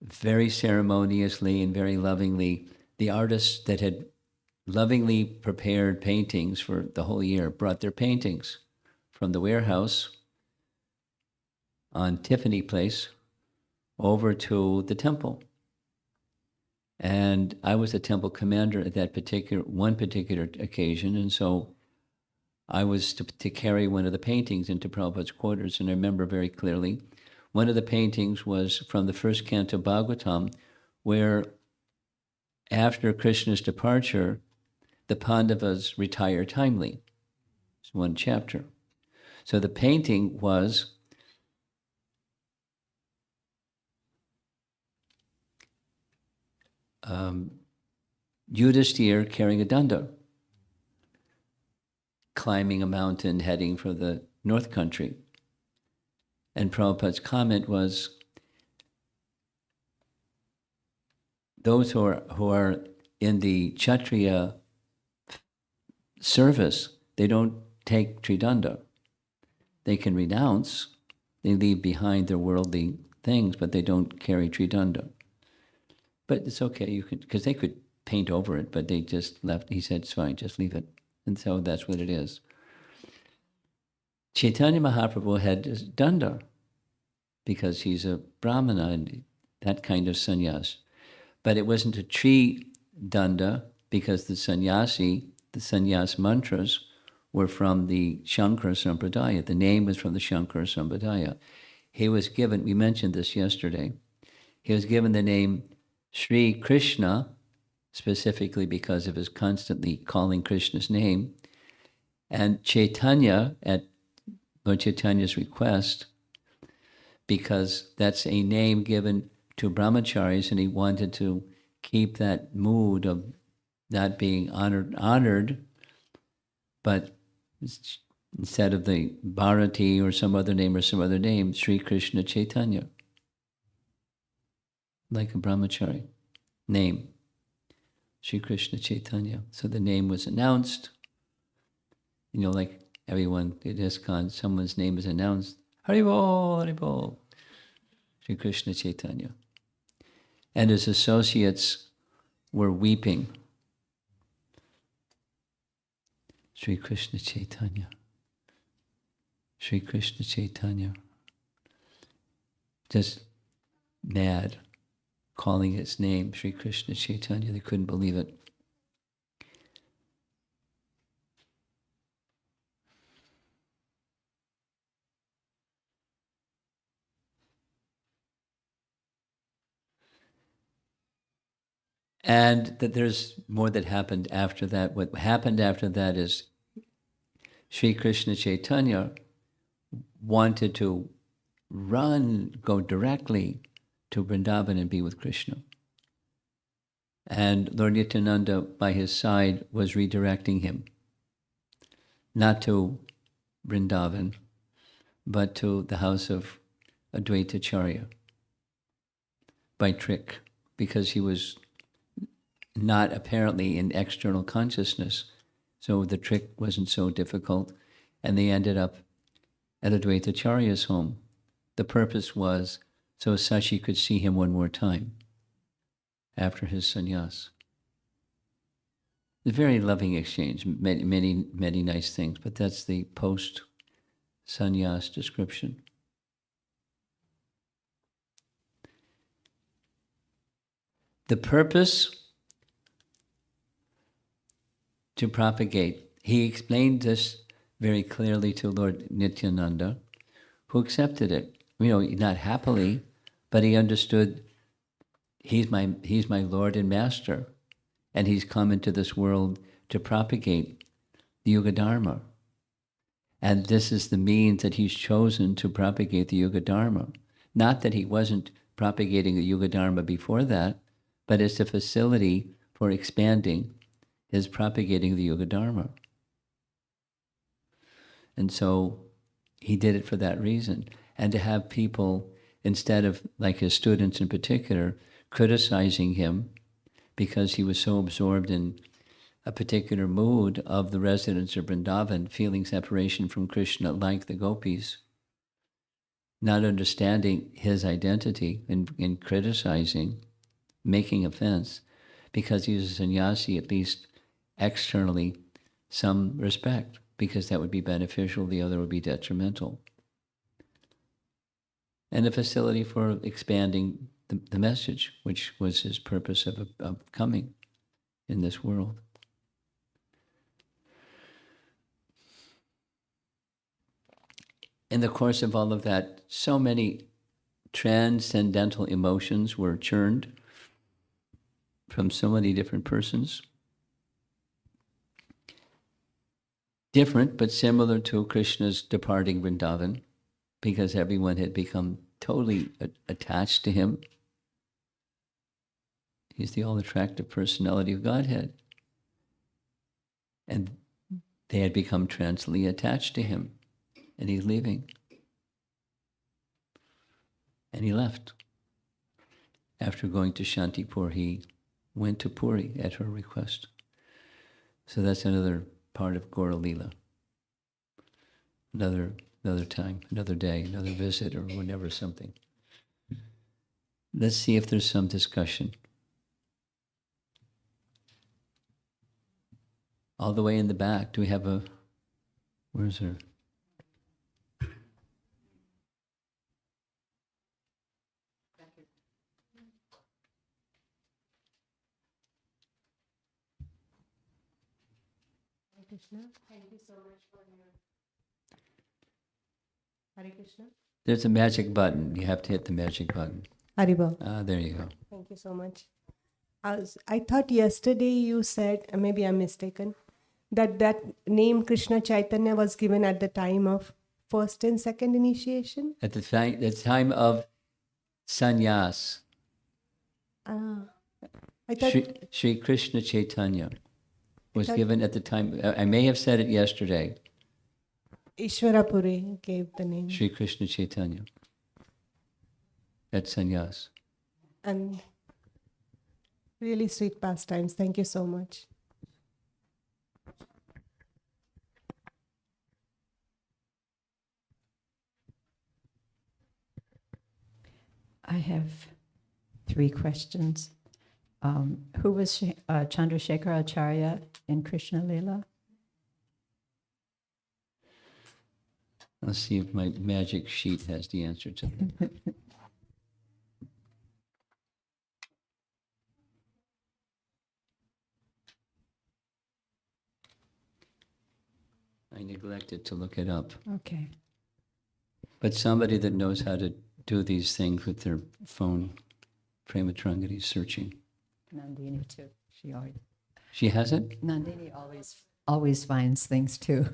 very ceremoniously and very lovingly, the artists that had lovingly prepared paintings for the whole year brought their paintings from the warehouse on Tiffany Place over to the temple. And I was the temple commander at that one particular occasion, and so I was to carry one of the paintings into Prabhupada's quarters, and I remember very clearly, one of the paintings was from the first canto Bhagavatam, where after Krishna's departure, the Pandavas retire timely. It's one chapter. So the painting was Yudhishthira carrying a danda, climbing a mountain, heading for the North Country. And Prabhupada's comment was, those who are in the Kshatriya service, they don't take Tridanda. They can renounce, they leave behind their worldly things, but they don't carry Tridanda. But it's okay, you could, because they could paint over it, but they just left. He said, it's fine, just leave it. And so that's what it is. Chaitanya Mahaprabhu had danda because he's a brahmana and that kind of sannyas. But it wasn't a tree danda because the sannyas mantras were from the Shankara Sampradaya. The name was from the Shankara Sampradaya. He was given, we mentioned this yesterday, he was given the name Sri Krishna, specifically because of his constantly calling Krishna's name, and Chaitanya at Lord Chaitanya's request, because that's a name given to brahmacharis, and he wanted to keep that mood of not being honored, but instead of the Bharati or some other name, Sri Krishna Chaitanya, like a brahmachari name, Sri Krishna Chaitanya. So the name was announced, like everyone at ISKCON, someone's name is announced, Haribol, Haribol, Sri Krishna Chaitanya. And his associates were weeping. Sri Krishna Chaitanya, Sri Krishna Chaitanya. Just mad, calling his name, Sri Krishna Chaitanya. They couldn't believe it. And that there's more that happened after that. What happened after that is Sri Krishna Chaitanya wanted to go directly to Vrindavan and be with Krishna. And Lord Nityananda, by his side, was redirecting him, not to Vrindavan, but to the house of Advaitacharya, by trick, because he was not apparently in external consciousness. So the trick wasn't so difficult. And they ended up at Advaitacharya's home. The purpose was so Sashi could see him one more time. after his sannyas. A very loving exchange, many nice things, but that's the post-sannyas description. The purpose to propagate, he explained this very clearly to Lord Nityananda, who accepted it. Not happily, but he understood he's my Lord and Master, and he's come into this world to propagate the Yuga Dharma. And this is the means that he's chosen to propagate the Yuga Dharma. Not that he wasn't propagating the Yuga Dharma before that, but it's a facility for expanding his propagating the Yuga Dharma. And so he did it for that reason. And to have people, instead of, like his students in particular, criticizing him because he was so absorbed in a particular mood of the residents of Vrindavan, feeling separation from Krishna like the gopis, not understanding his identity and criticizing, making offense, because he's a sannyasi, at least externally, some respect, because that would be beneficial, the other would be detrimental. And a facility for expanding the message, which was his purpose of coming in this world. In the course of all of that, so many transcendental emotions were churned from so many different persons. Different, but similar to Krishna's departing Vrindavan, because everyone had become totally attached to him. He's the all-attractive personality of Godhead. And they had become transly attached to him. And he's leaving. And he left. After going to Shantipur, he went to Puri at her request. So that's another part of Gaura Lila. Another time, another day, another visit, or whenever something. Let's see if there's some discussion. All the way in the back, do we have where's her? Krishna, thank you so much for your Hare Krishna. There's a magic button. You have to hit the magic button. Haribol. There you go. Thank you so much. I thought yesterday you said, maybe I'm mistaken, that name Krishna Chaitanya was given at the time of first and second initiation. At the time of sannyas, I thought Shri Krishna Chaitanya was given at the time. I may have said it yesterday. Ishwarapuri gave the name. Shri Krishna Chaitanya at sannyas. And really sweet pastimes. Thank you so much. I have 3 questions. Who was Chandrasekhar Acharya in Krishna Lila? Let's see if my magic sheet has the answer to that. I neglected to look it up. Okay. But somebody that knows how to do these things with their phone, Prematrangati, searching. Nandini too. She has it? Nandini always finds things too.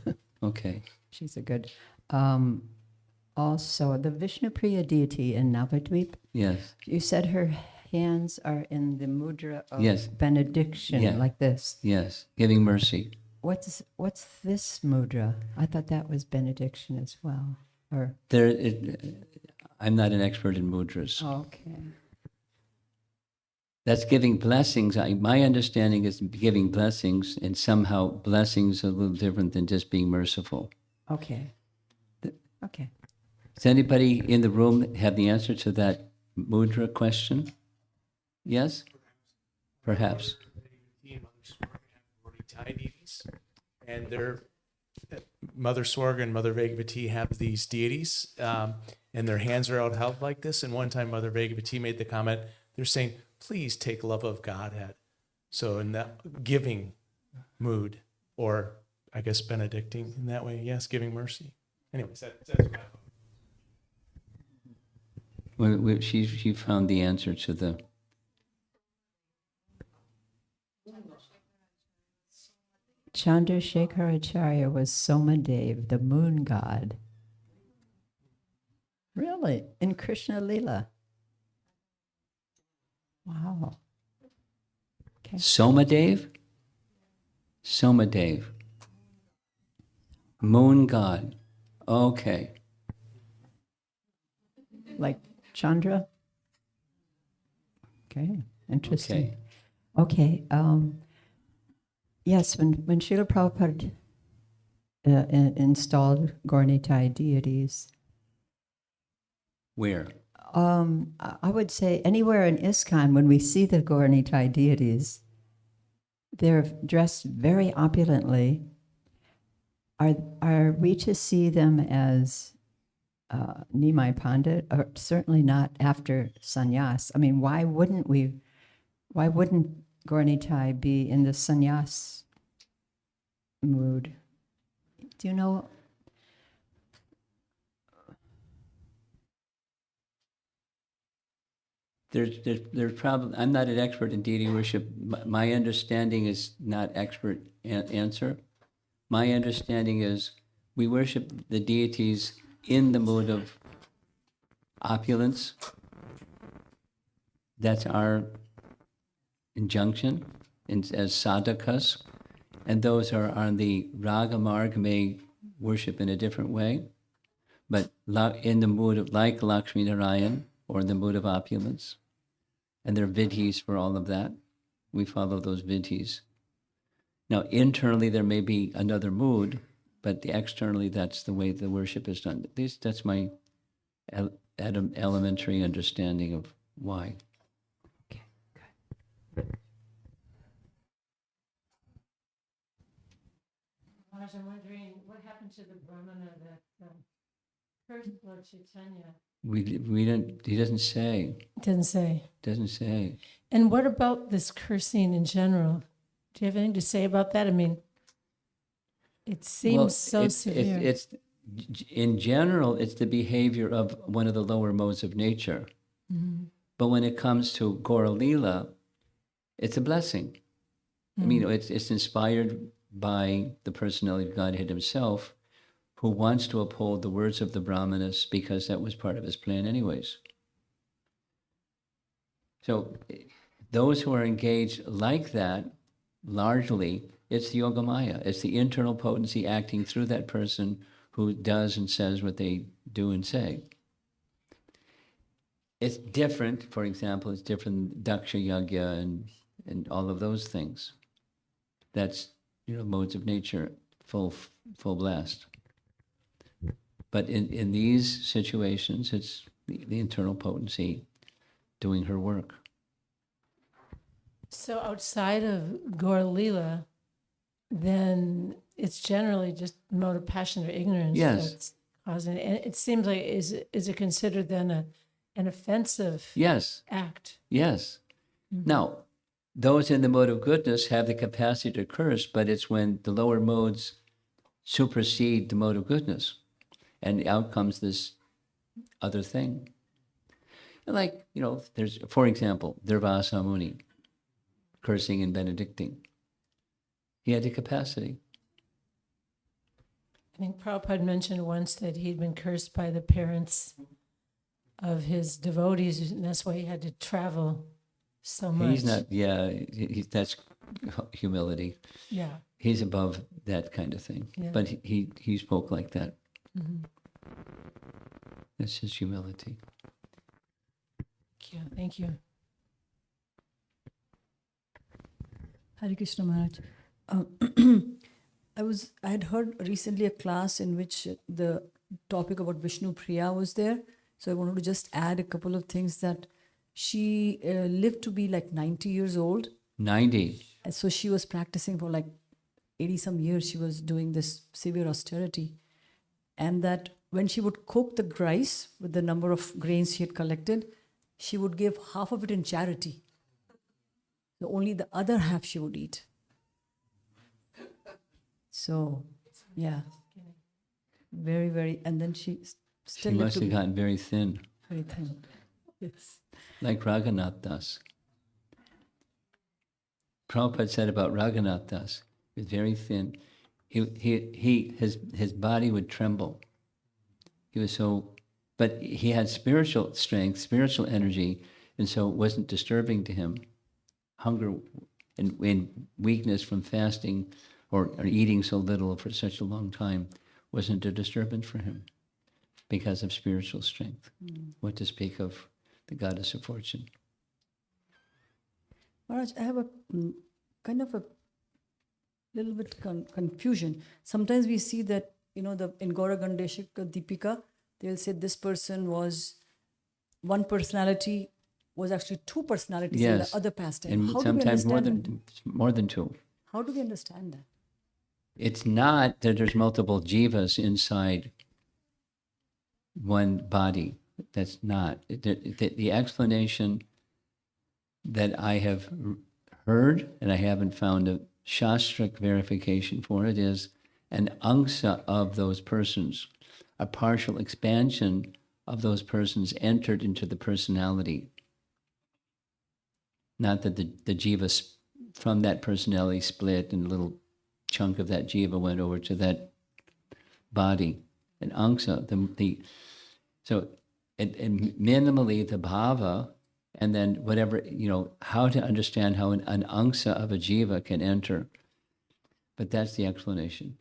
Okay. She's a good. Also, the Vishnupriya deity in Navadvip. Yes. You said her hands are in the mudra of Yes. benediction, Yeah. like this. Yes. Giving mercy. What's this mudra? I thought that was benediction as well. Or I'm not an expert in mudras. okay. That's giving blessings. My understanding is giving blessings, and somehow blessings are a little different than just being merciful. Okay. Okay. Does anybody in the room have the answer to that mudra question? Yes? Perhaps. Deities, and their Mother Swarga and Mother Vegavati have these deities, and their hands are out held like this. And one time, Mother Vegavati made the comment, they're saying, please take love of Godhead. So in that giving mood, or I guess benedicting in that way, yes, giving mercy. Anyways, that's my She found the answer to the... Chandrasekharacharya was Somadev, the moon god. Really? In Krishna Lila? Wow. Okay. Somadev? Somadev. Moon god. Okay. Like Chandra? Okay, interesting. Okay. Okay. Yes, when Srila Prabhupada installed Gaura deities, Where? I would say anywhere in ISKCON, when we see the Gaura deities, they're dressed very opulently. Are we to see them as Nimai Pandit? Or certainly not after sannyas. I mean, why wouldn't Gaura be in the sannyas mood? Do you know? There's probably, I'm not an expert in deity worship. My understanding is not expert answer. My understanding is we worship the deities in the mood of opulence. That's our injunction as sadhakas. And those are on the raga marg, may worship in a different way. But in the mood of, like Lakshmi Narayan, or in the mood of opulence. And there are vidhis for all of that. We follow those vidhis. Now, internally, there may be another mood, but externally, that's the way the worship is done. That's my elementary understanding of why. Okay, good. Maharaj, I'm wondering what happened to the Brahmana that cursed Lord Chaitanya? We don't. He doesn't say. Doesn't say. Doesn't say. And what about this cursing in general? Do you have anything to say about that? I mean, it seems severe. It's in general, it's the behavior of one of the lower modes of nature. Mm-hmm. But when it comes to Gaura Lila, it's a blessing. Mm-hmm. I mean, it's inspired by the personality of Godhead himself, who wants to uphold the words of the Brahmanas because that was part of his plan anyways. So those who are engaged like that, largely, it's the Yogamaya. It's the internal potency acting through that person who does and says what they do and say. It's different, for example, it's different Daksha Yagya and all of those things. That's, modes of nature, full blast. But in these situations, it's the internal potency doing her work. So outside of Gaura Lila, then it's generally just mode of passion or ignorance Yes. that's causing it. And it seems like, is it considered then an offensive Yes, act? yes. Mm-hmm. Now, those in the mode of goodness have the capacity to curse, but it's when the lower modes supersede the mode of goodness. And out comes this other thing. Like, there's, for example, Durvasa Muni, cursing and benedicting. He had the capacity. I think Prabhupada mentioned once that he'd been cursed by the parents of his devotees, and that's why he had to travel so much. He's not, that's humility. Yeah. He's above that kind of thing. Yeah. But he spoke like that. Mm-hmm. That's his humility. Thank you. Hare Krishna Maharaj. I had heard recently a class in which the topic about Vishnu Priya was there. So I wanted to just add a couple of things that she lived to be like 90 years old, 90. And so she was practicing for like 80 some years. She was doing this severe austerity. And that when she would cook the rice with the number of grains she had collected, she would give half of it in charity. So only the other half she would eat. So, yeah. Very, very, and then she She still lived must to have be gotten very thin, very thin. Yes. like Raghunath Das. Prabhupada said about Raghunath Das, he was very thin. His body would tremble. He was so, but he had spiritual strength, spiritual energy, and so it wasn't disturbing to him. Hunger and weakness from fasting or eating so little for such a long time wasn't a disturbance for him because of spiritual strength. What to speak of the goddess of fortune. Maharaj, I have a kind of a little bit confusion. Sometimes we see that, in Gaura Gandeshika Deepika, they'll say this person was, one personality was actually two personalities in the Yes, other pastime. and How do we sometimes understand that? more than two. How do we understand that? It's not that there's multiple jivas inside one body. That's not. The explanation that I have heard, and I haven't found a shastric verification for it, is an angsa of those persons, a partial expansion of those persons entered into the personality. Not that the jiva from that personality split and a little chunk of that jiva went over to that body. An angsa, and minimally the bhava, and then whatever, how to understand how an angsa of a jiva can enter. But that's the explanation.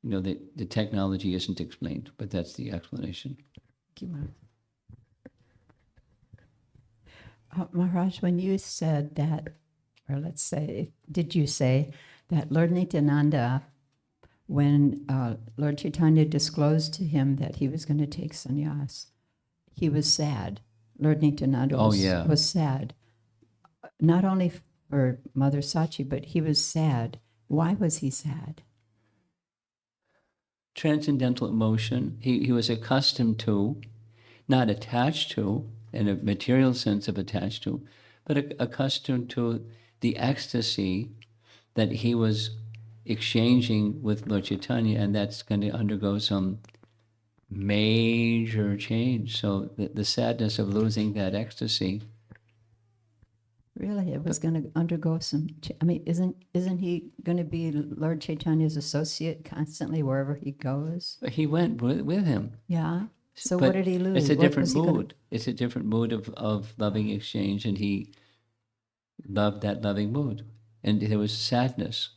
The technology isn't explained, but that's the explanation. Thank you, Maharaj. Maharaj, when you said that, or let's say, did you say that Lord Nityananda, when Lord Chaitanya disclosed to him that he was going to take sannyas, he was sad. Lord Nityananda was sad. Not only for Mother Sachi, but he was sad. Why was he sad? Transcendental emotion. He was accustomed to, not attached to, in a material sense of attached to, but accustomed to the ecstasy that he was exchanging with Lord Chaitanya, and that's going to undergo some major change. So the sadness of losing that ecstasy. Really, it was going to undergo some. Isn't he going to be Lord Chaitanya's associate constantly wherever he goes? He went with him. Yeah. So But what did he lose? It's a What different was he gonna- mood. It's a different mood of loving exchange, and he loved that loving mood, and there was sadness.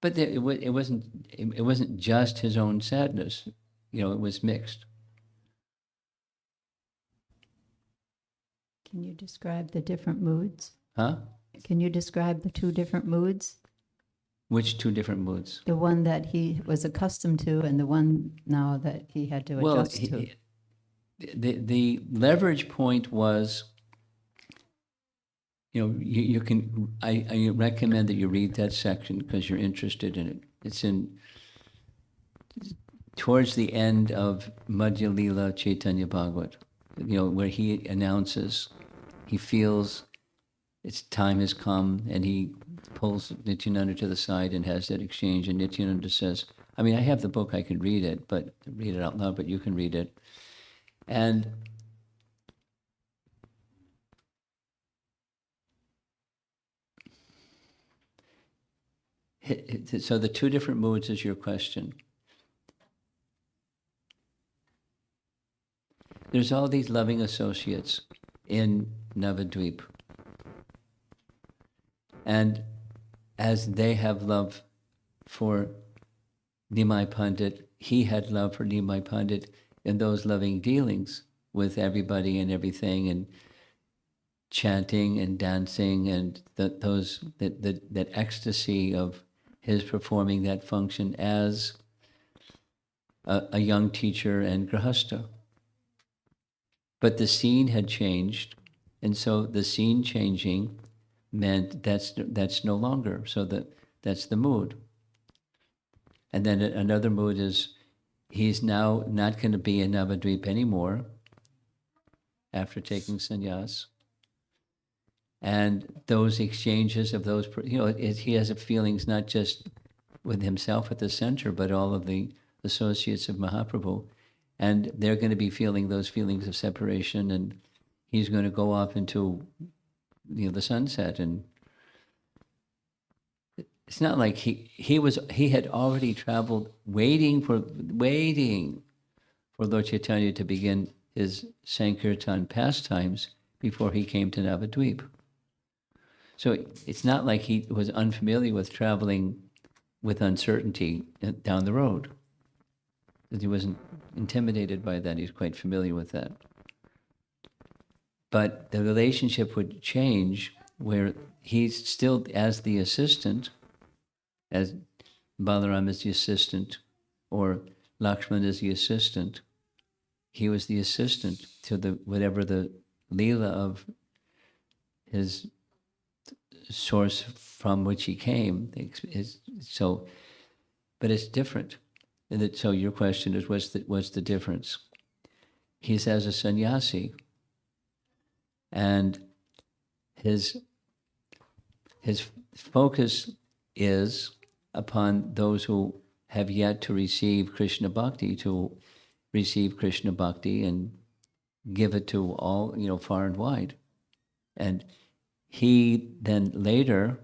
But it wasn't just his own sadness. It was mixed. Can you describe the different moods? Huh? Can you describe the two different moods? Which two different moods? The one that he was accustomed to and the one now that he had to adjust to. The leverage point was, you can, I recommend that you read that section because you're interested in it. It's towards the end of Madhya Lila Chaitanya Bhagavat, where he announces, he feels its time has come, and he pulls Nityananda to the side and has that exchange, and Nityananda says, I have the book, I could read it out loud, but you can read it. And so the two different moods is your question. There's all these loving associates in Navadvip. And as they have love for Nimai Pandit, he had love for Nimai Pandit in those loving dealings with everybody and everything, and chanting and dancing, and that ecstasy of his performing that function as a young teacher and grahastha. But the scene had changed, and so the scene changing, meant that's no longer. So that's the mood. And then another mood is he's now not going to be in Navadvip anymore after taking sannyas. And those exchanges of those, he has a feelings not just with himself at the center, but all of the associates of Mahaprabhu. And they're going to be feeling those feelings of separation, and he's going to go off into the sunset. And it's not like he had already traveled waiting for Lord Chaitanya to begin his Sankirtan pastimes before he came to Navadvip. So it's not like he was unfamiliar with traveling with uncertainty down the road. That he wasn't intimidated by that. He's quite familiar with that. But the relationship would change where he's still as the assistant, as Balaram is the assistant, or Lakshman is the assistant. He was the assistant to whatever the Leela of his source from which he came. But it's different. So your question is, what's the difference? He's as a sannyasi, and his focus is upon those who have yet to receive Krishna Bhakti, to receive Krishna Bhakti and give it to all, far and wide. And he then later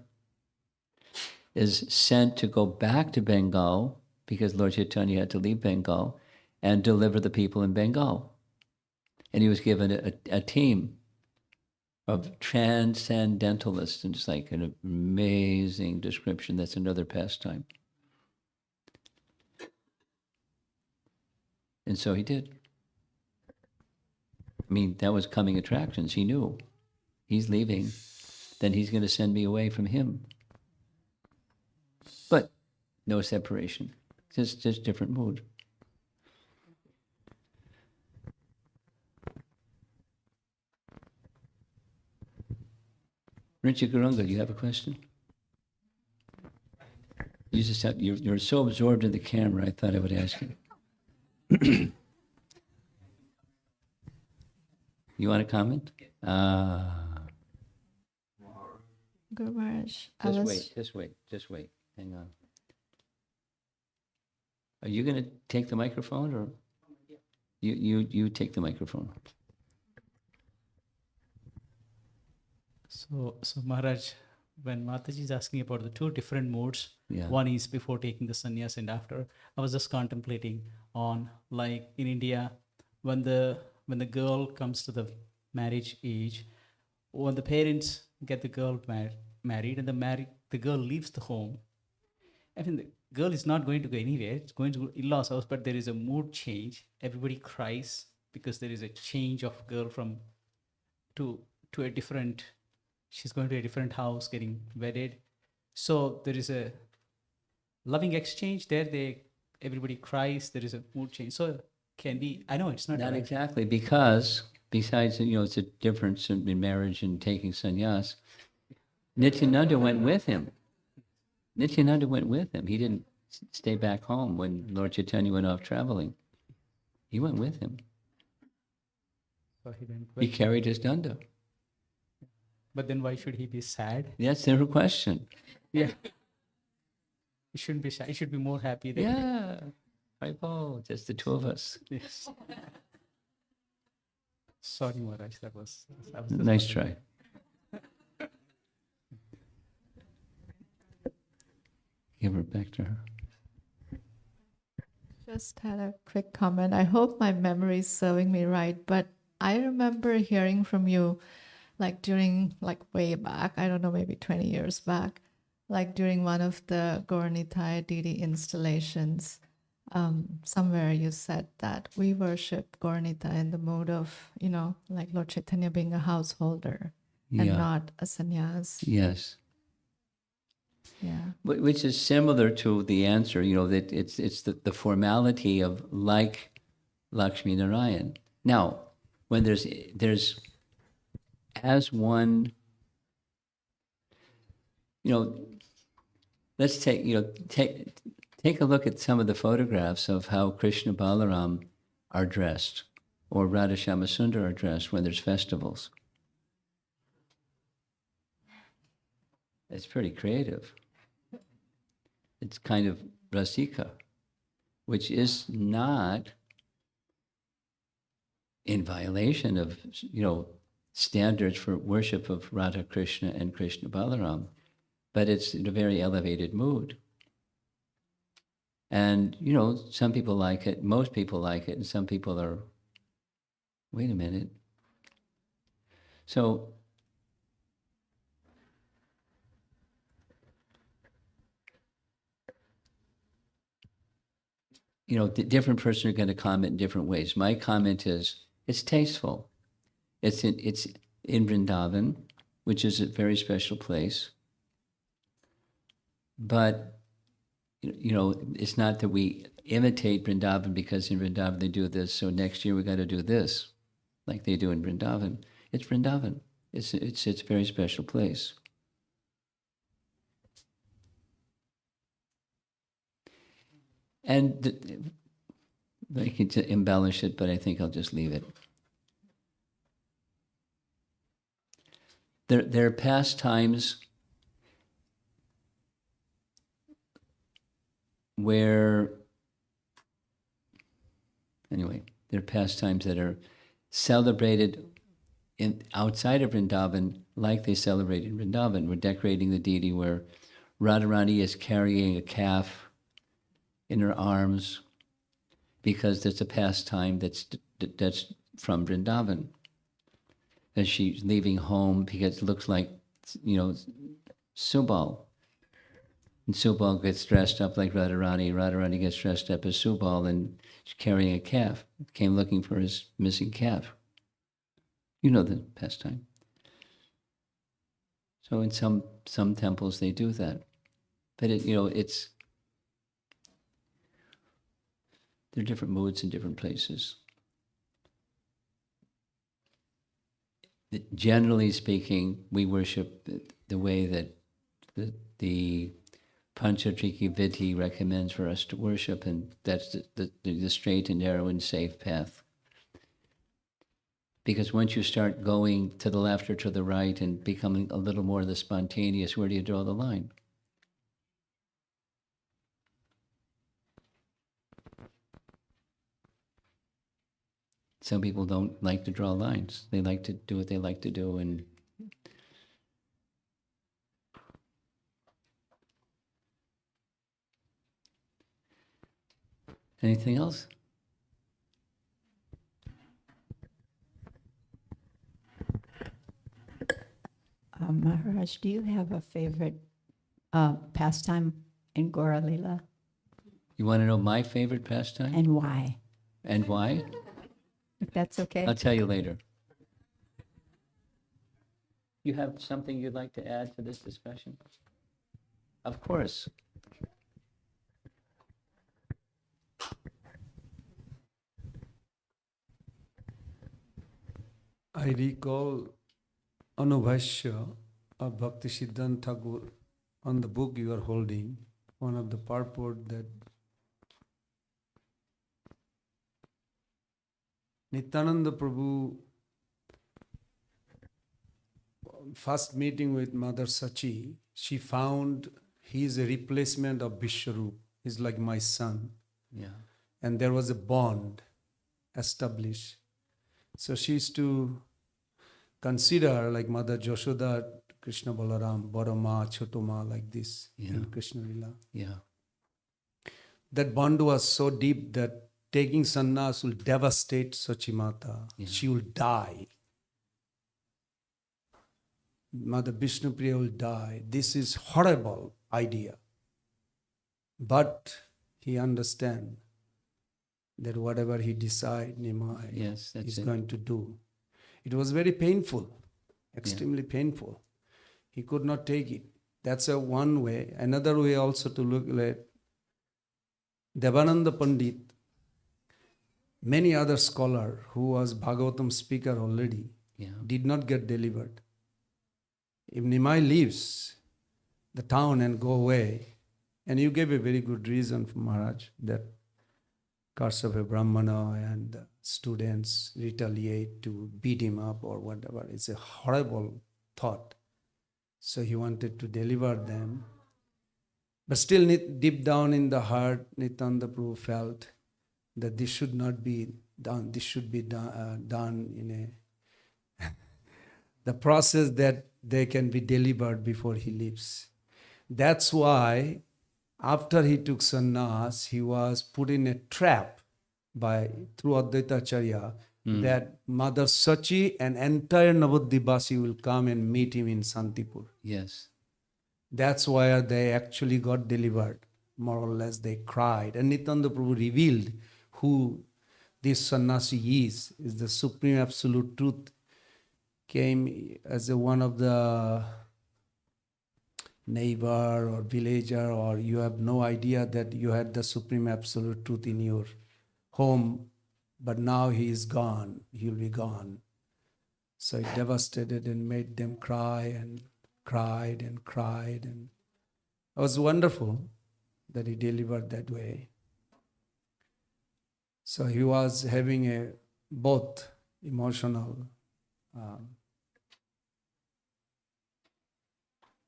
is sent to go back to Bengal, because Lord Chaitanya had to leave Bengal, and deliver the people in Bengal. And he was given a team of transcendentalists, and it's like an amazing description. That's another pastime. And so he did. I mean, that was coming attractions. He knew. He's leaving. Then he's going to send me away from him. But no separation. Just different mood. Rinchi Gurunga, you have a question? You just have, you're so absorbed in the camera, I thought I would ask you. You want to comment? Guru Maharaj, Just wait. Hang on. Are you going to take the microphone, or you take the microphone? So Maharaj, when Mataji is asking about the two different modes, Yeah. one is before taking the sannyas and after, I was just contemplating on, like in India, when the girl comes to the marriage age, when the parents get the girl married and the girl leaves the home, I mean, the girl is not going to go anywhere. It's going to in-laws' house, but there is a mood change. Everybody cries because there is a change of girl from to a different. She's going to a different house, getting wedded. So there is a loving exchange there. Everybody cries. There is a mood change. So can be. I know it's not. Not exactly, because besides, it's a difference in marriage and taking sannyas. Nityananda went with him. He didn't stay back home when Lord Chaitanya went off traveling. He went with him. So He carried his danda. But then why should he be sad? That's their question. Yeah. He shouldn't be sad. He should be more happy. Yeah. Just the two of us. Yes. Sorry, Maharaj. That was just Nice try. Give her back to her. just had a quick comment. I hope my memory is serving me right, but I remember hearing from you, like during, like way back, I don't know, maybe 20 years back, like during one of the Gaura deity installations, somewhere you said that we worship Gaura in the mode of, like Lord Chaitanya being a householder and not a sannyas. Yes. Yeah. Which is similar to the answer, that it's the formality of like Lakshmi Narayan. Now, when there's as one you know, let's take, take a look at some of the photographs of how Krishna Balaram are dressed, or Radha Shyama are dressed when there's festivals. It's pretty creative. It's kind of rasika, which is not in violation of, standards for worship of Radha Krishna and Krishna Balaram, but it's in a very elevated mood. And, some people like it, most people like it, and some people are, wait a minute. So, different person are going to comment in different ways. My comment is, it's tasteful. It's in Vrindavan, which is a very special place. But, it's not that we imitate Vrindavan because in Vrindavan they do this, so next year we got to do this, like they do in Vrindavan. It's Vrindavan. It's a very special place. And I could embellish it, but I think I'll just leave it. There are pastimes where, there are pastimes that are celebrated outside of Vrindavan like they celebrate in Vrindavan. We're decorating the deity where Radharani is carrying a calf in her arms because that's a pastime that's from Vrindavan. As she's leaving home because it looks like, Subal. And Subal gets dressed up like Radharani. Radharani gets dressed up as Subal and she's carrying a calf. Came looking for his missing calf. You know the pastime. So in some temples they do that. But it's there are different moods in different places. Generally speaking, we worship the way that the Panchatriki Vidhi recommends for us to worship, and that's the straight and narrow and safe path. Because once you start going to the left or to the right and becoming a little more the spontaneous, where do you draw the line? Some people don't like to draw lines. They like to do what they like to do. And anything else? Maharaj, do you have a favorite pastime in Gaura Lila? You want to know my favorite pastime? And why? And why? If that's okay. I'll tell you later. You have something you'd like to add to this discussion? Of course. I recall Anubhashya of Bhakti Siddhanta Thakur on the book you are holding, one of the purport that Nityananda Prabhu, first meeting with Mother Sachi, she found he is a replacement of Vishwarup. He's like my son. Yeah. And there was a bond established. So she used to consider like Mother Joshoda, Krishna Balaram, Barama, Chotoma, like this in Krishna Lila. Yeah. That bond was so deep that taking sannyas will devastate Sachimata. Yeah. She will die. Mother Vishnupriya will die. This is horrible idea. But he understands that whatever he decide, Nimai is going to do. It was very painful, extremely painful. He could not take it. That's a one way. Another way also to look at Devananda Pandit, many other scholar who was Bhagavatam speaker already, did not get delivered. If Nimai lives, the town and go away. And you gave a very good reason for Maharaj, that curse of a Brahmana and the students retaliate to beat him up or whatever. It's a horrible thought. So he wanted to deliver them. But still, deep down in the heart, Nityananda Prabhu felt that this should not be done. This should be done in a the process that they can be delivered before he leaves. That's why after he took sannyas, he was put in a trap through Advaita Acharya, that Mother Sachi and entire Navadvipasi will come and meet him in Santipur. Yes. That's why they actually got delivered. More or less, they cried. And Nityananda Prabhu revealed who this sannyasi is the Supreme Absolute Truth. Came as one of the neighbor or villager, or you have no idea that you had the Supreme Absolute Truth in your home, but now he is gone, he will be gone. So it devastated and made them cry and cried and cried. And it was wonderful that he delivered that way. So he was having a both emotional.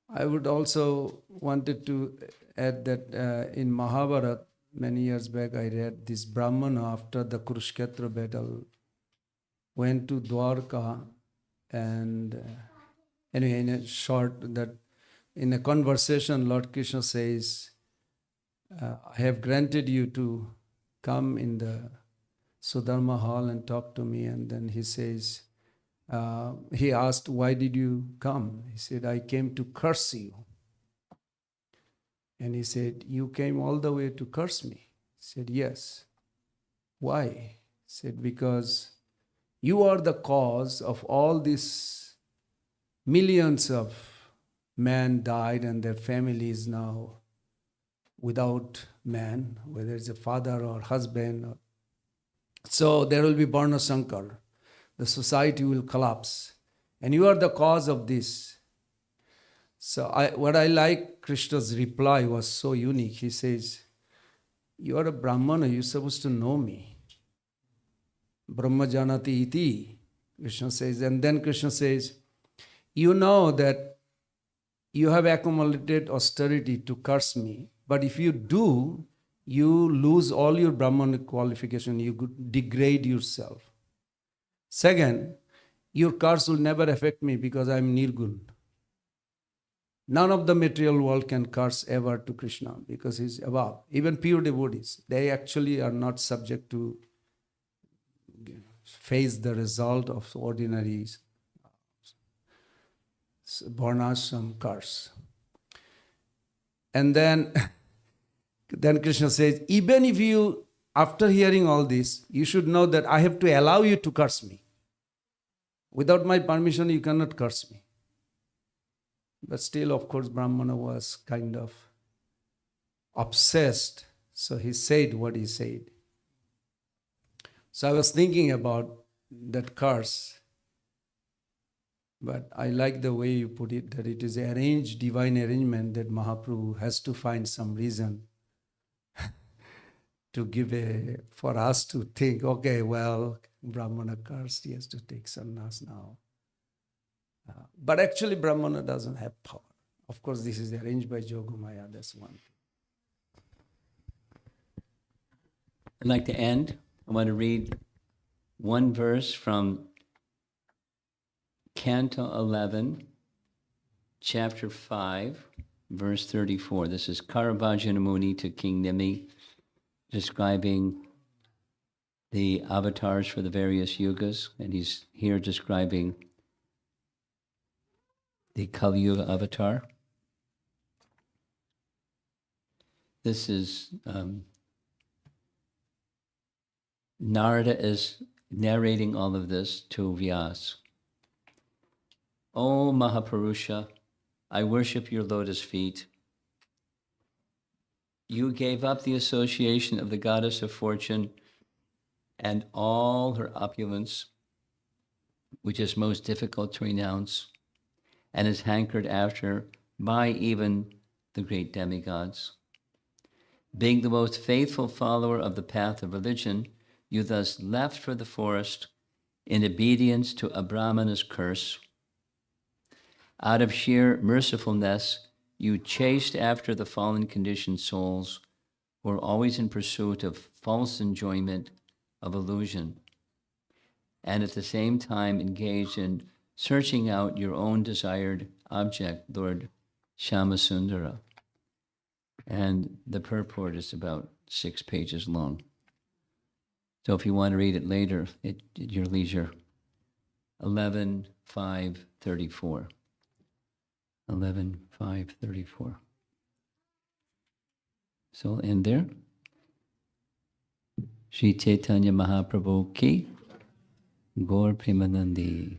I would also wanted to add that in Mahabharata, many years back, I read this Brahmana after the Kurukshetra battle went to Dwarka, and anyway, in a short, that in a conversation, Lord Krishna says, I have granted you to come in the Sudharma hall and talk to me. And then he says, he asked, why did you come? He said, I came to curse you. And he said, you came all the way to curse me? He said, yes. Why? He said, because you are the cause of all these millions of men died and their families now without man, whether it's a father or husband. So there will be Varna Sankar. The society will collapse. And you are the cause of this. So what I like, Krishna's reply was so unique. He says, you are a Brahmana, you're supposed to know me. Brahma janati iti, Krishna says. And then Krishna says, you know that you have accumulated austerity to curse me. But if you do, you lose all your Brahmanic qualification. You degrade yourself. Second, your curse will never affect me because I am Nirgun. None of the material world can curse ever to Krishna because he's above. Even pure devotees, they actually are not subject to face the result of ordinary varnashram curse. And then Krishna says, even if you, after hearing all this, you should know that I have to allow you to curse me. Without my permission, you cannot curse me. But still, of course, Brahmana was kind of obsessed. So he said what he said. So I was thinking about that curse. But I like the way you put it, that it is an arranged, divine arrangement that Mahaprabhu has to find some reason to give for us to think, okay, well, Brahmana cursed, he has to take sannyas now. But actually, Brahmana doesn't have power. Of course, this is arranged by Yogamaya, that's one. I'd like to end. I want to read one verse from Canto 11, chapter 5, verse 34. This is Caravajana Muni to King Nimi, describing the avatars for the various yugas, and he's here describing the Kali Yuga avatar. This is Narada is narrating all of this to Vyas. O Mahapurusha, I worship your lotus feet. You gave up the association of the goddess of fortune and all her opulence, which is most difficult to renounce, and is hankered after by even the great demigods. Being the most faithful follower of the path of religion, you thus left for the forest in obedience to a Brahmana's curse. Out of sheer mercifulness, you chased after the fallen conditioned souls who are always in pursuit of false enjoyment of illusion, and at the same time engaged in searching out your own desired object, Lord Shyamasundara. And the purport is about 6 pages long. So if you want to read it later at your leisure, 11.5.34. 11.5.34. So I'll end there. Shri Chaitanya Mahaprabhu ki, Gaur Premanandi.